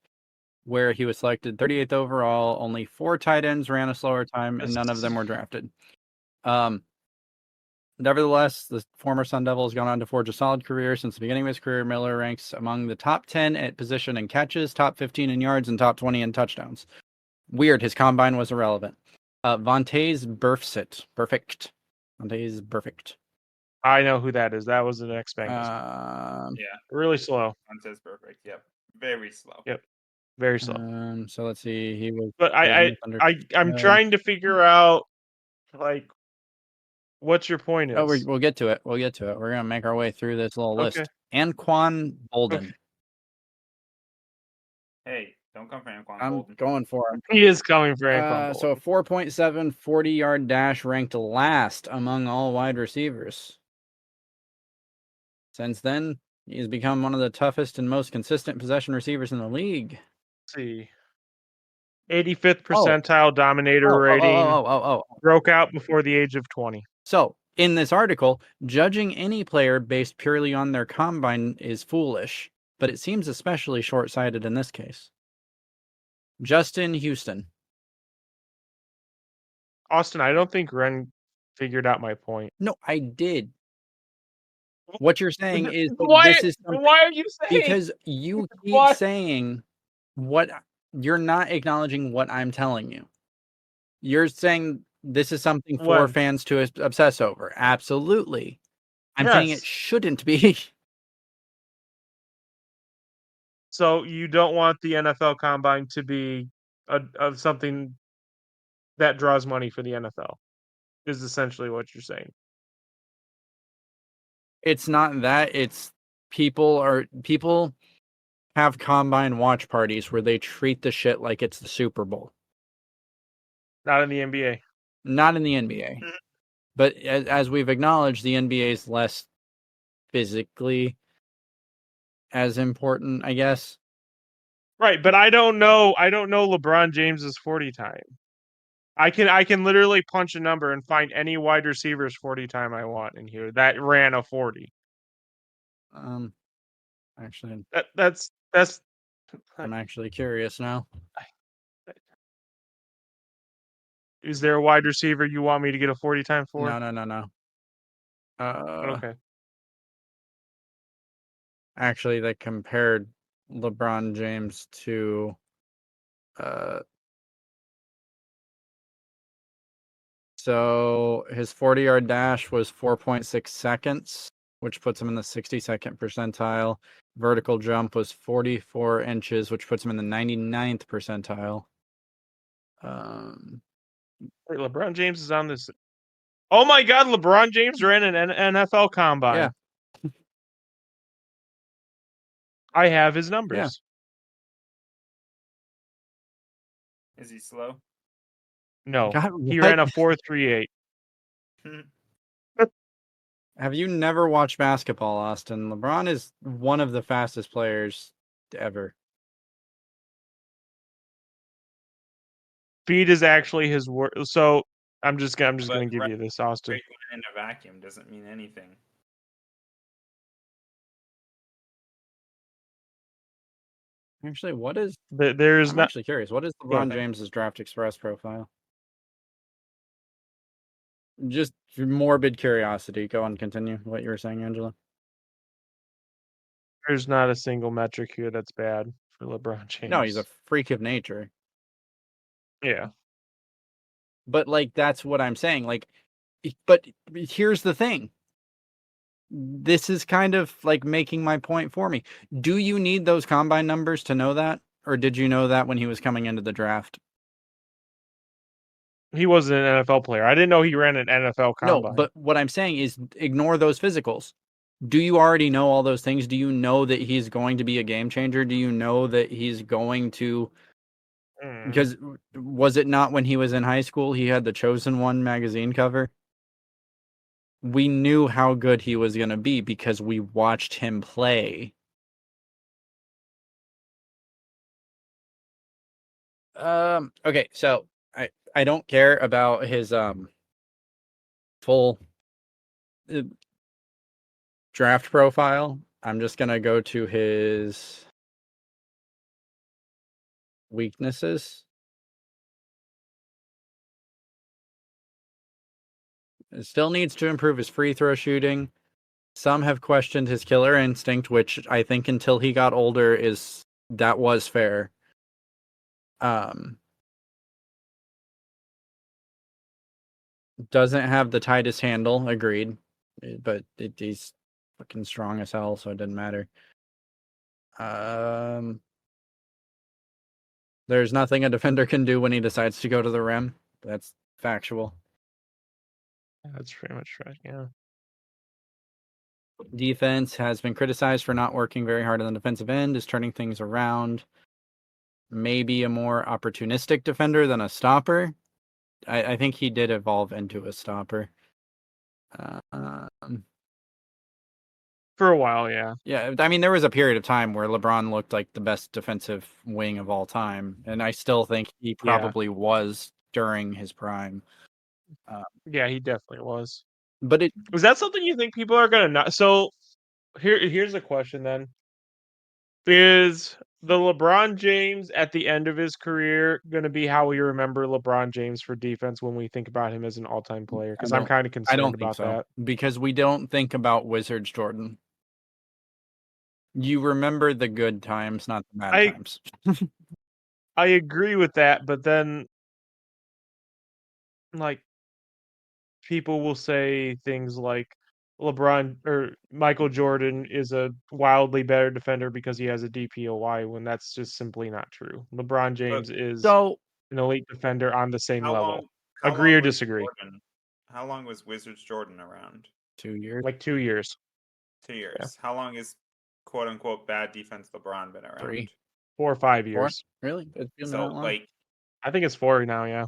where he was selected 38th overall. Only 4 tight ends ran a slower time, and none of them were drafted. Nevertheless, the former Sun Devil has gone on to forge a solid career. Since the beginning of his career, Miller ranks among the top 10 at position in catches, top 15 in yards, and top 20 in touchdowns. Weird, his combine was irrelevant. Vontaze Burfict. Vontaze Burfict. I know who that is. That was an ex-Bengals. Yeah, really slow. Vontaze Burfict. Yep, very slow. Yep, very slow. So let's see. He was. But I'm trying to figure out like what's your point is. Oh, we'll get to it. We'll get to it. We're gonna make our way through this little list. Anquan Bolden. Okay. Hey, don't come for Anquan I'm Bolden. going for him. He is coming for Anquan So a 4.7 40-yard dash ranked last among all wide receivers. Since then, he's become one of the toughest and most consistent possession receivers in the league. Let's see. 85th percentile dominator rating. Broke out before the age of 20. So, in this article, judging any player based purely on their combine is foolish, but it seems especially short-sighted in this case. Justin Houston. Austin, I don't think Rehn figured out my point. No, I did. What you're saying is this is something, why are you saying? Because you keep saying what you're not acknowledging what I'm telling you. You're saying this is something for fans to obsess over. Absolutely. I'm saying it shouldn't be. So you don't want the NFL Combine to be of something that draws money for the NFL, is essentially what you're saying. It's not that. It's people have combine watch parties where they treat the shit like it's the Super Bowl. Not in the NBA. Not in the NBA. But as we've acknowledged, the NBA is less physically as important, I guess. Right, but I don't know LeBron James's 40 time. I can literally punch a number and find any wide receiver's 40 time I want in here that ran a 40. Actually, That's I'm actually curious now. Is there a wide receiver you want me to get a 40 time for? No. Okay. Actually, they compared LeBron James to so his 40-yard dash was 4.6 seconds, which puts him in the 62nd percentile. Vertical jump was 44 inches, which puts him in the 99th percentile. Wait, LeBron James is on this. Oh my God, LeBron James ran an NFL combine. Yeah. I have his numbers. Is he slow? No, God, he what? ran a 4.38. Have you never watched basketball, Austin? LeBron is one of the fastest players ever. Speed is actually his word. So I'm just gonna give you this, Austin. Break one in a vacuum doesn't mean anything. Actually, what is? There's I'm not. actually curious. What is Go LeBron ahead. James's Draft Express profile? Just morbid curiosity. Go on, continue what you were saying, Angelo. There's not a single metric here that's bad for LeBron James. No, he's a freak of nature. Yeah. But like that's what I'm saying. Like, but here's the thing. This is kind of like making my point for me. Do you need those combine numbers to know that? Or did you know that when he was coming into the draft? He wasn't an NFL player. I didn't know he ran an NFL combine. No, but what I'm saying is ignore those physicals. Do you already know all those things? Do you know that he's going to be a game changer? Do you know that he's going to... Because was it not when he was in high school he had the Chosen One magazine cover? We knew how good he was going to be because we watched him play. Okay, so I don't care about his full draft profile. I'm just going to go to his weaknesses. It still needs to improve his free throw shooting. Some have questioned his killer instinct, which I think until he got older that was fair. Doesn't have the tightest handle, agreed. But he's fucking strong as hell, so it didn't matter. There's nothing a defender can do when he decides to go to the rim. That's factual. That's pretty much right, yeah. Defense has been criticized for not working very hard on the defensive end, is turning things around. Maybe a more opportunistic defender than a stopper. I think he did evolve into a stopper. For a while, yeah. Yeah, I mean, there was a period of time where LeBron looked like the best defensive wing of all time, and I still think he probably was during his prime. Yeah, he definitely was. But Was that something you think people are gonna not? So here's a question then: is the LeBron James at the end of his career going to be how we remember LeBron James for defense when we think about him as an all-time player? Because I'm kind of I don't concerned think about so, that. because we don't think about Wizards Jordan. You remember the good times, not the bad times. I agree with that, but then, like, people will say things like LeBron or Michael Jordan is a wildly better defender because he has a DPOY, when that's just simply not true. LeBron James is an elite defender on the same level. Agree or disagree? How long was Wizards Jordan around? 2 years. Like 2 years. 2 years. Yeah. How long is quote unquote bad defense LeBron been around? 3, 4 or 5 years. 4? Really? It's been so that long? like, I think it's 4 now. Yeah.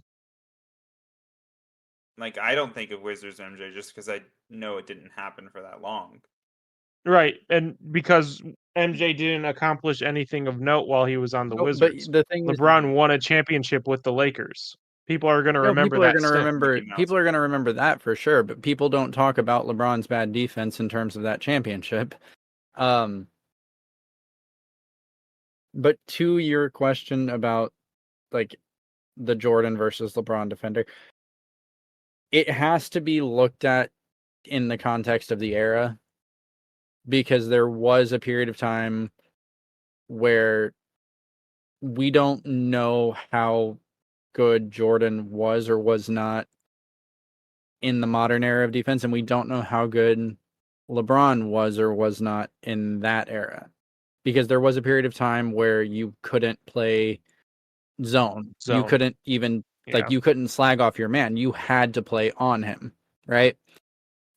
Like, I don't think of Wizards MJ just because I know it didn't happen for that long. Right, and because MJ didn't accomplish anything of note while he was on the No, but Wizards. the thing is, LeBron won a championship with the Lakers. People are going to no, remember people are that going to stint. remember. Mickey Mouse. People are going to remember that for sure. But people don't talk about LeBron's bad defense in terms of that championship. But to your question about like the Jordan versus LeBron defender, it has to be looked at in the context of the era, because there was a period of time where we don't know how good Jordan was or was not in the modern era of defense, and we don't know how good LeBron was or was not in that era, because there was a period of time where you couldn't play zone. You Zone. couldn't even Yeah. you couldn't slag off your man. You had to play on him, right?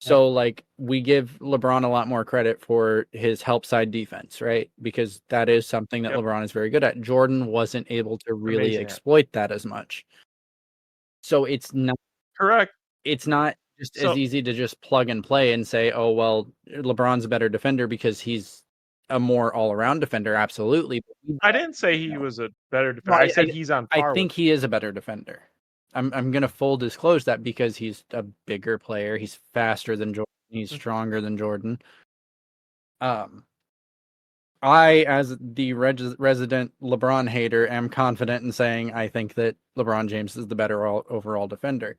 So like we give LeBron a lot more credit for his help side defense, right? Because that is something that Yep. LeBron is very good at. Jordan wasn't able to really Amazing at. exploit that as much. So it's not Correct. just as easy to just plug and play and say, oh, well, LeBron's a better defender because he's a more all-around defender. Absolutely. I didn't say he was a better defender. Well, I said he's on I par think with. he is a better defender. I'm gonna full disclose that because he's a bigger player. He's faster than Jordan. He's stronger than Jordan. I, as the resident LeBron hater, am confident in saying I think that LeBron James is the better overall defender.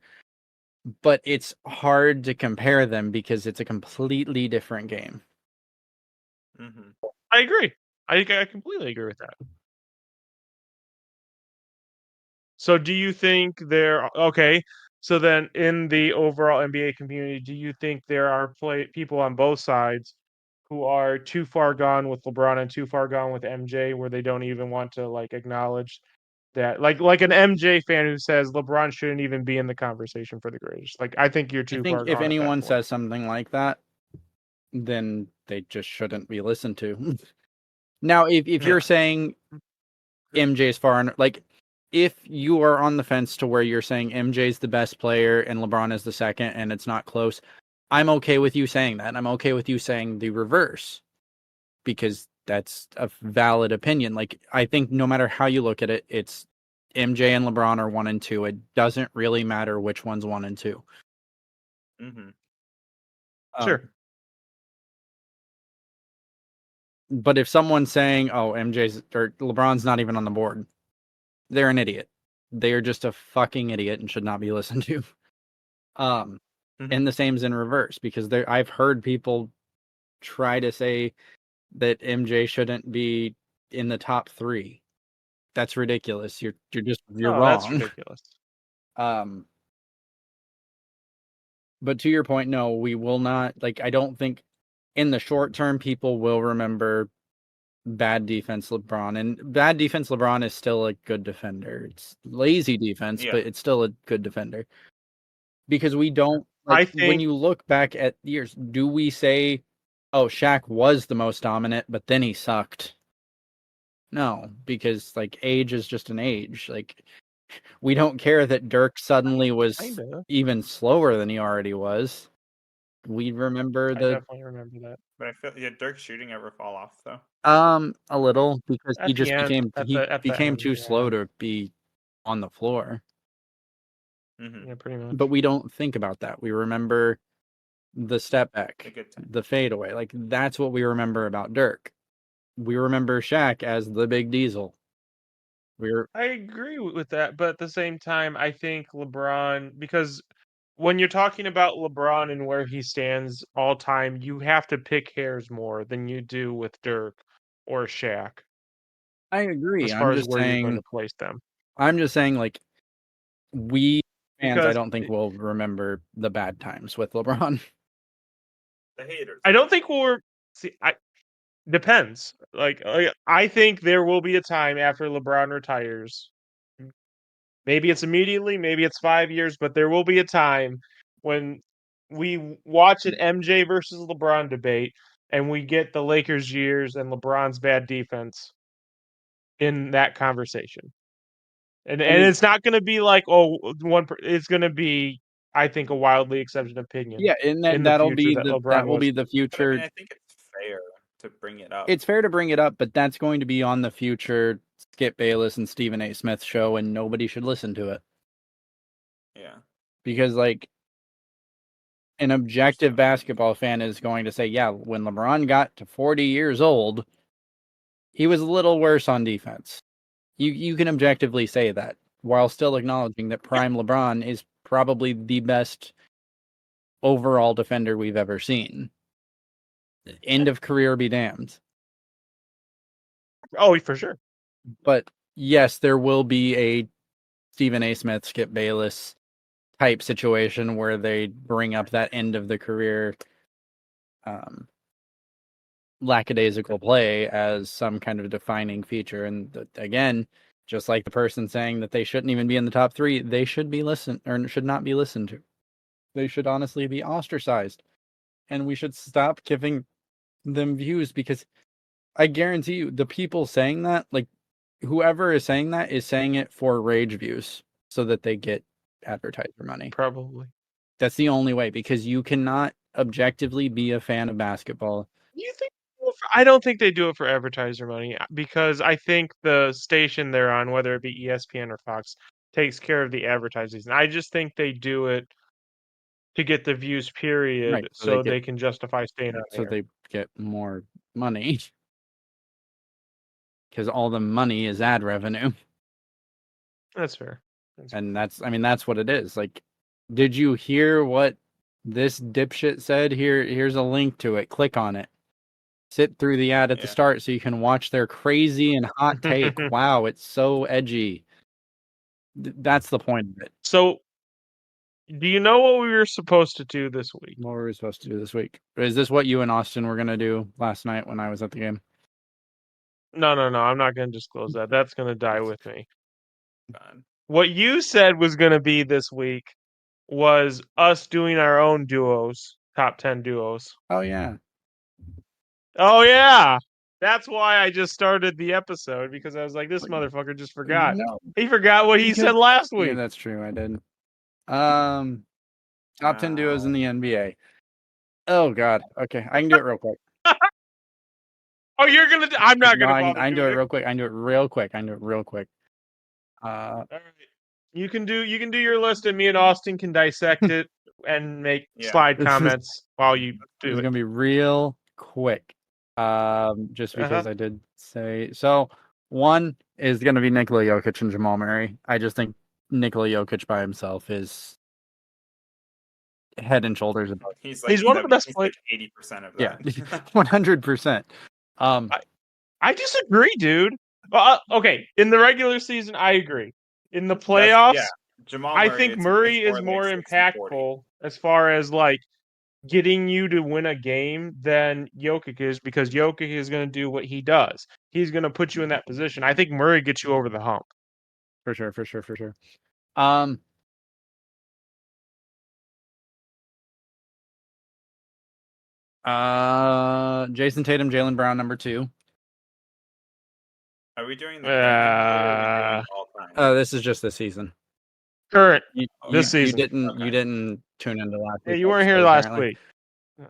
But it's hard to compare them because it's a completely different game. Mm-hmm. I agree. I completely agree with that. So do you think okay, so then in the overall NBA community, do you think there are people on both sides who are too far gone with LeBron and too far gone with MJ, where they don't even want to like acknowledge that, like an MJ fan who says LeBron shouldn't even be in the conversation for the greatest? Like, I think you're I too think far if gone at that anyone point. says something like that, then they just shouldn't be listened to. Now, if you're saying MJ's far, like if you are on the fence to where you're saying MJ's the best player and LeBron is the second and it's not close, I'm okay with you saying that. I'm okay with you saying the reverse, because that's a valid opinion. Like, I think no matter how you look at it, it's MJ and LeBron are 1 and 2. It doesn't really matter which one's 1 and 2. Mm-hmm. Sure. But if someone's saying, "Oh, MJ's or LeBron's not even on the board," they're an idiot. They are just a fucking idiot and should not be listened to. And the same's in reverse, because I've heard people try to say that MJ shouldn't be in the top 3. That's ridiculous. You're wrong. That's ridiculous. But to your point, no, we will not. Like, I don't think in the short term people will remember bad defense LeBron, and bad defense LeBron is still a good defender. It's lazy defense, but it's still a good defender. Because we don't, like, when you look back at years, do we say, oh, Shaq was the most dominant, but then he sucked? No, because like age is just an age. Like, we don't care that Dirk suddenly was even slower than he already was. We remember I definitely remember that. But I feel Dirk's shooting ever fall off though? A little, because At he the just end, became end, too slow to be on the floor. Mm-hmm. Yeah, pretty much. But we don't think about that. We remember the step back, the fadeaway. Like, that's what we remember about Dirk. We remember Shaq as the big diesel. I agree with that, but at the same time, I think LeBron, because when you're talking about LeBron and where he stands all time, you have to pick hairs more than you do with Dirk or Shaq. I agree. As far as where you're going to place them. I'm just saying, like, we fans, Because I don't think we'll remember the bad times with LeBron. The haters. I don't think depends. Like, I think there will be a time after LeBron retires. Maybe it's immediately, maybe it's 5 years, but there will be a time when we watch an MJ versus LeBron debate and we get the Lakers years and LeBron's bad defense in that conversation. And it's not going to be like, it's going to be, I think, a wildly accepted opinion. Yeah, and in the that'll future be that that LeBron will be was. the future. But I mean, I think it's to bring it up. It's fair to bring it up, but that's going to be on the future Skip Bayless and Stephen A. Smith show, and nobody should listen to it. Yeah. Because, like, an objective basketball fan is going to say, yeah, when LeBron got to 40 years old, he was a little worse on defense. You can objectively say that, while still acknowledging that prime LeBron is probably the best overall defender we've ever seen. End of career be damned. Oh, for sure. But yes, there will be a Stephen A. Smith, Skip Bayless type situation where they bring up that end of the career lackadaisical play as some kind of defining feature. And again, just like the person saying that they shouldn't even be in the top 3, they should be listened or should not be listened to. They should honestly be ostracized, and we should stop giving them views, because I guarantee you the people saying that, like, whoever is saying that is saying it for rage views so that they get advertiser money. Probably. That's the only way, because you cannot objectively be a fan of basketball. You think? I don't think they do it for advertiser money, because I think the station they're on, whether it be ESPN or Fox, takes care of the advertising. I just think they do it to get the views, period, Right, so they can justify staying on so air. they get more money. Because all the money is ad revenue. That's fair. And that's what it is. Like, did you hear what this dipshit said? Here's a link to it. Click on it. Sit through the ad at the start so you can watch their crazy and hot take. Wow, it's so edgy. That's the point of it. So, do you know what we were supposed to do this week? What were we supposed to do this week? Is this what you and Austin were going to do last night when I was at the game? No. I'm not going to disclose that. That's going to die with me. Fine. What you said was going to be this week was us doing our own duos, top 10 duos. Oh, yeah. Oh, yeah. That's why I just started the episode, because I was like, this motherfucker just forgot. No. He forgot what he said last week. Yeah, that's true. I did. Top 10 duos in the NBA. Oh, God. Okay, I can do it real quick. Oh, you're going to... I'm not going to bother I can do it doing real quick. I can do it real quick. All right. You can do your list, and me and Austin can dissect it and make slide comments while you do It's it. gonna be real quick. Just because I did say so. One is gonna be Nikola Jokic and Jamal Murray. I just think Nikola Jokic by himself is head and shoulders above. He's one of the best players. 80% of that. Yeah, 100%. I disagree, dude. Okay, in the regular season, I agree. In the playoffs, Jamal I Murray, think it's Murray is like more 60-40. impactful as far as like getting you to win a game than Jokic is, because Jokic is going to do what he does. He's going to put you in that position. I think Murray gets you over the hump. For sure. Jason Tatum, Jaylen Brown, number 2. Are we doing the current or are we doing all time? This is just this season. Current. This season. You didn't tune into last week. Yeah, you weren't here last apparently. week.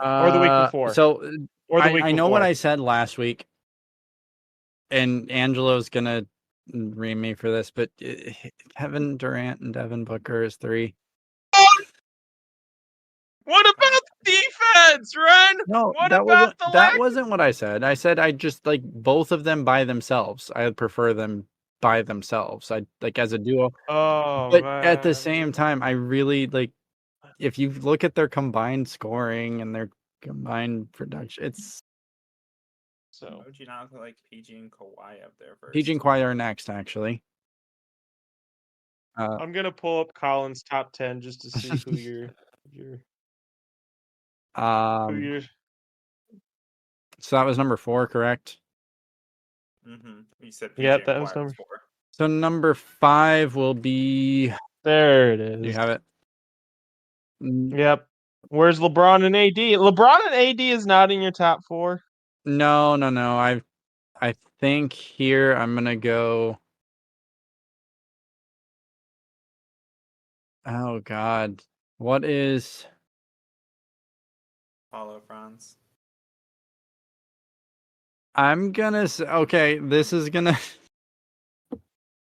Or the week before. So or the week I know before. what I said last week, and Angelo's gonna ream me for this, but Kevin Durant and Devin Booker is 3. What about the defense, Rehn? No, that wasn't what I said. I said I just like both of them by themselves. I prefer them by themselves. I like as a duo. Oh, but man. at the same time, I really like if you look at their combined scoring and their combined production, it's so. Why would you not put like PG and Kawhi up there first? PG and Kawhi are next, actually. I'm gonna pull up Colin's top 10 just to see who you're. So that was number 4, correct? Mm-hmm. You said PG that was number 4. So number 5 will be. There it is. Do you have it? Yep. Where's LeBron and AD? LeBron and AD is not in your top 4. No. I think here I'm gonna go. Oh God, what is? Paulo Franz. I'm gonna say, okay, this is gonna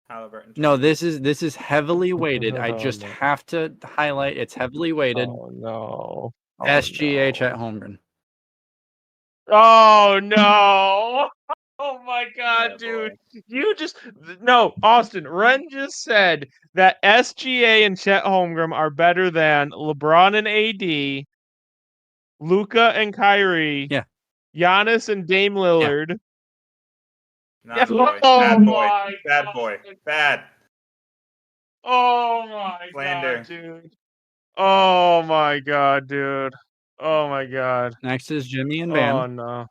Halliburton. no, Chinese. this is heavily weighted. I just no. have to highlight it's heavily weighted. Oh no. Oh, SGH at no. Holmgren. Oh no. Oh my god, Yeah, dude. boy. You just no, Austin, Ren just said that SGA and Chet Holmgren are better than LeBron and AD, Luca and Kyrie, Yeah. Giannis and Dame Lillard. Not Yeah, boy. oh Bad boy. my Bad boy. god. Bad. Oh my god, Slander. dude. Oh my god, dude. Oh my god. Next is Jimmy and Oh Bam. no.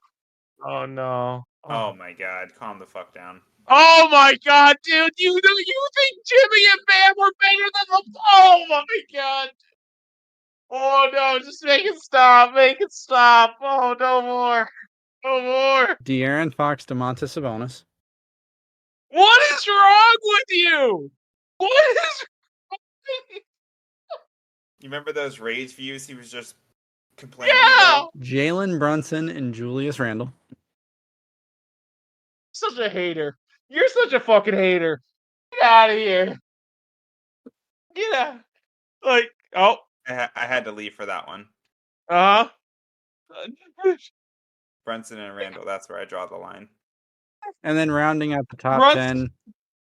Oh no. Oh my god. Calm the fuck down. Oh my god, dude! You think Jimmy and Bam are better than the? Oh my god! Oh no! Just make it stop! Make it stop! Oh no more! No more! De'Aaron Fox, DeMontis Sabonis. What is wrong with you? What is? You remember those Rays views he was just complaining Yeah! about? Jalen Brunson and Julius Randle. Such a hater! You're such a fucking hater! Get out of here! Get out! Like oh I had to leave for that one. uh Brunson and Randall. That's where I draw the line. And then rounding out the top Brunson- 10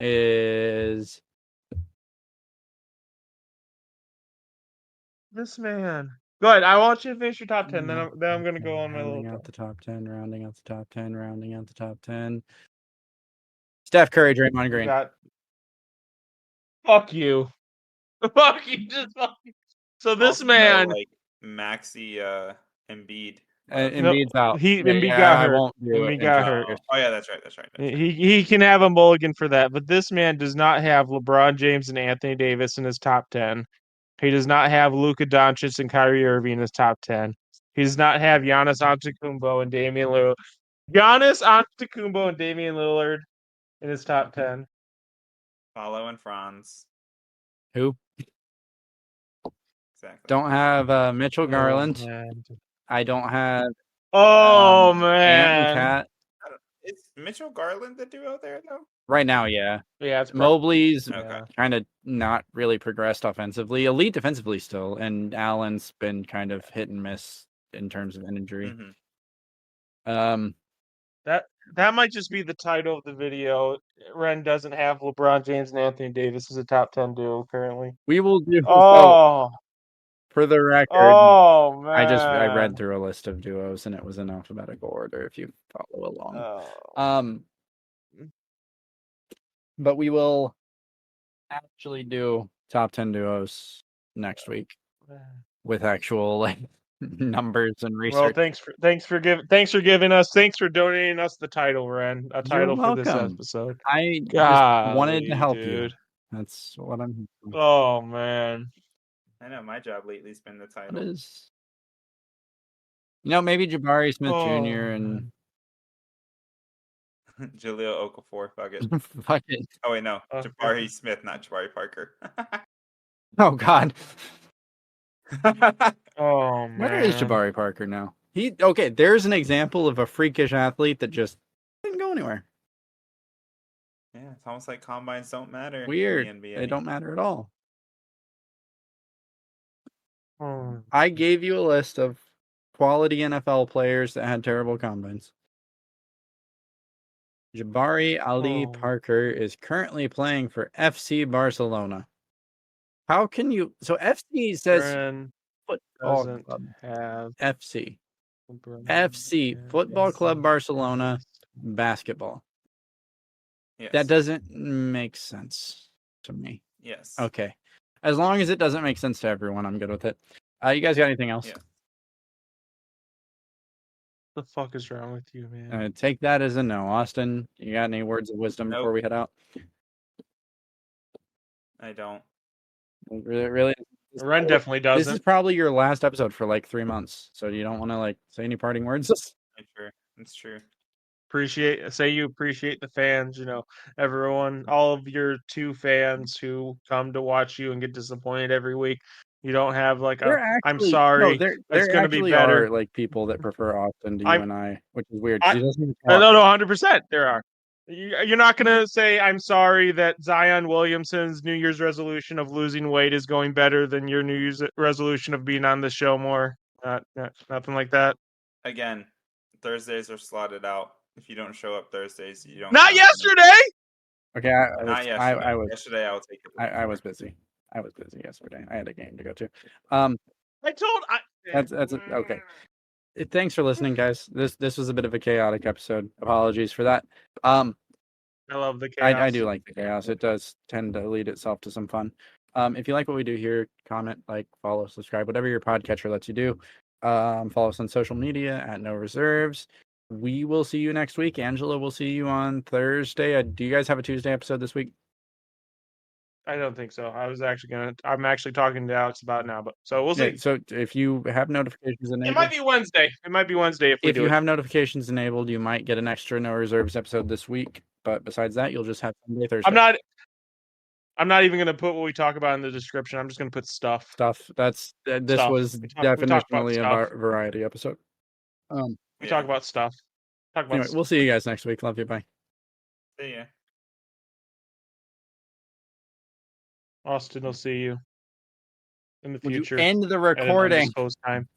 is this man. Go ahead. I want you to finish your top 10. Then I'm gonna go on my little. rounding out the top 10, rounding out the top 10, rounding out the top 10. Steph Curry, Draymond Green. Fuck you. Fuck you. Just fuck you. So this Also, man, like Maxi Embiid. Embiid's out. Embiid Yeah, got I hurt. won't do Embiid it. got until hurt. August. Oh yeah, that's right. That's right. He can have a mulligan for that, but this man does not have LeBron James and Anthony Davis in his top 10. He does not have Luka Doncic and Kyrie Irving in his top 10. He does not have Giannis Antetokounmpo and Damian Lillard. Giannis Antetokounmpo and Damian Lillard in his top 10. Paulo and Franz. Who? Exactly. Don't have Mitchell Garland. man. I don't have Oh Ant and man. Cat. Is Mitchell Garland the duo there though? Right now, yeah. Yeah, it's Mobley's Okay. kind of not really progressed offensively. Elite defensively still, and Allen's been kind of hit and miss in terms of injury. Mm-hmm. That might just be the title of the video. Ren doesn't have LeBron James and Anthony Davis as a top 10 duo currently. We will do. So, Oh, for the record, oh man. I read through a list of duos, and it was in alphabetical order. If you follow along, Oh. but we will actually do top 10 duos next week with actual like numbers and research. Well, thanks for donating us the title, Ren. A title for this welcome. episode. I just wanted to Golly, help dude. you. That's what I'm. Oh man. I know my job lately's been the What title. is? Maybe Jabari Smith Oh, Jr. and Jaleel Okafor. Fuck it. fuck it. Oh wait, no. Okay. Jabari Smith, not Jabari Parker. Oh God. Oh man. Where is Jabari Parker now? Okay. There's an example of a freakish athlete that just didn't go anywhere. Yeah, it's almost like combines don't matter. in the Weird. NBA. They don't matter at all. Oh. I gave you a list of quality NFL players that had terrible combines. Jabari Ali Oh. Parker is currently playing for FC Barcelona. How can you? So FC says Ren football doesn't club. have FC. LeBron FC James Football Club and Barcelona Davis. basketball. Yes. That doesn't make sense to me. Yes. Okay. As long as it doesn't make sense to everyone, I'm good with it. You guys got anything else? Yeah. The fuck is wrong with you, man? Take that as a no. Austin, you got any words of wisdom Nope. before we head out? I don't. Really? Ren definitely This is doesn't. probably your last episode for like 3 months, so you don't want to say any parting words. It's true. Say you appreciate the fans, everyone, all of your 2 fans who come to watch you and get disappointed every week. You don't have like There a I'm actually sorry. there It's gonna be actually better. are like people that prefer Austin to you I'm and I, which is weird 'cause I he doesn't even no, talk. no, 100%. There are. You're not gonna say I'm sorry that Zion Williamson's New Year's resolution of losing weight is going better than your New Year's resolution of being on the show more. Nothing like that. Again, Thursdays are slotted out. If you don't show up Thursdays, you don't Not count for me. yesterday. Okay, I was Not yesterday. I was Yesterday, I'll take it. I was busy. I was busy yesterday. I had a game to go to. I told. That's okay. Thanks for listening, guys. This was a bit of a chaotic episode. Apologies for that. I love the chaos. I do like the chaos. It does tend to lead itself to some fun. If you like what we do here, comment, like, follow, subscribe, whatever your podcatcher lets you do. Follow us on social media at No Reserves. We will see you next week. Angelo, we'll see you on Thursday. Do you guys have a Tuesday episode this week? I don't think so. I'm actually talking to Alex about it now, but so we'll see. Yeah, so if you have notifications enabled, It might be Wednesday. It might be Wednesday if we if do you it. have notifications enabled, you might get an extra No Reserves episode this week. But besides that, you'll just have Sunday, Thursday. I'm not even gonna put what we talk about in the description. I'm just gonna put stuff. This Stuff. was We talk about definitionally stuff. a variety episode. We talk about stuff. Talk about Anyway, we'll see you guys next week. Love you. Bye. See ya. Austin will see you in the Would you future. end the at an recording? undisclosed time.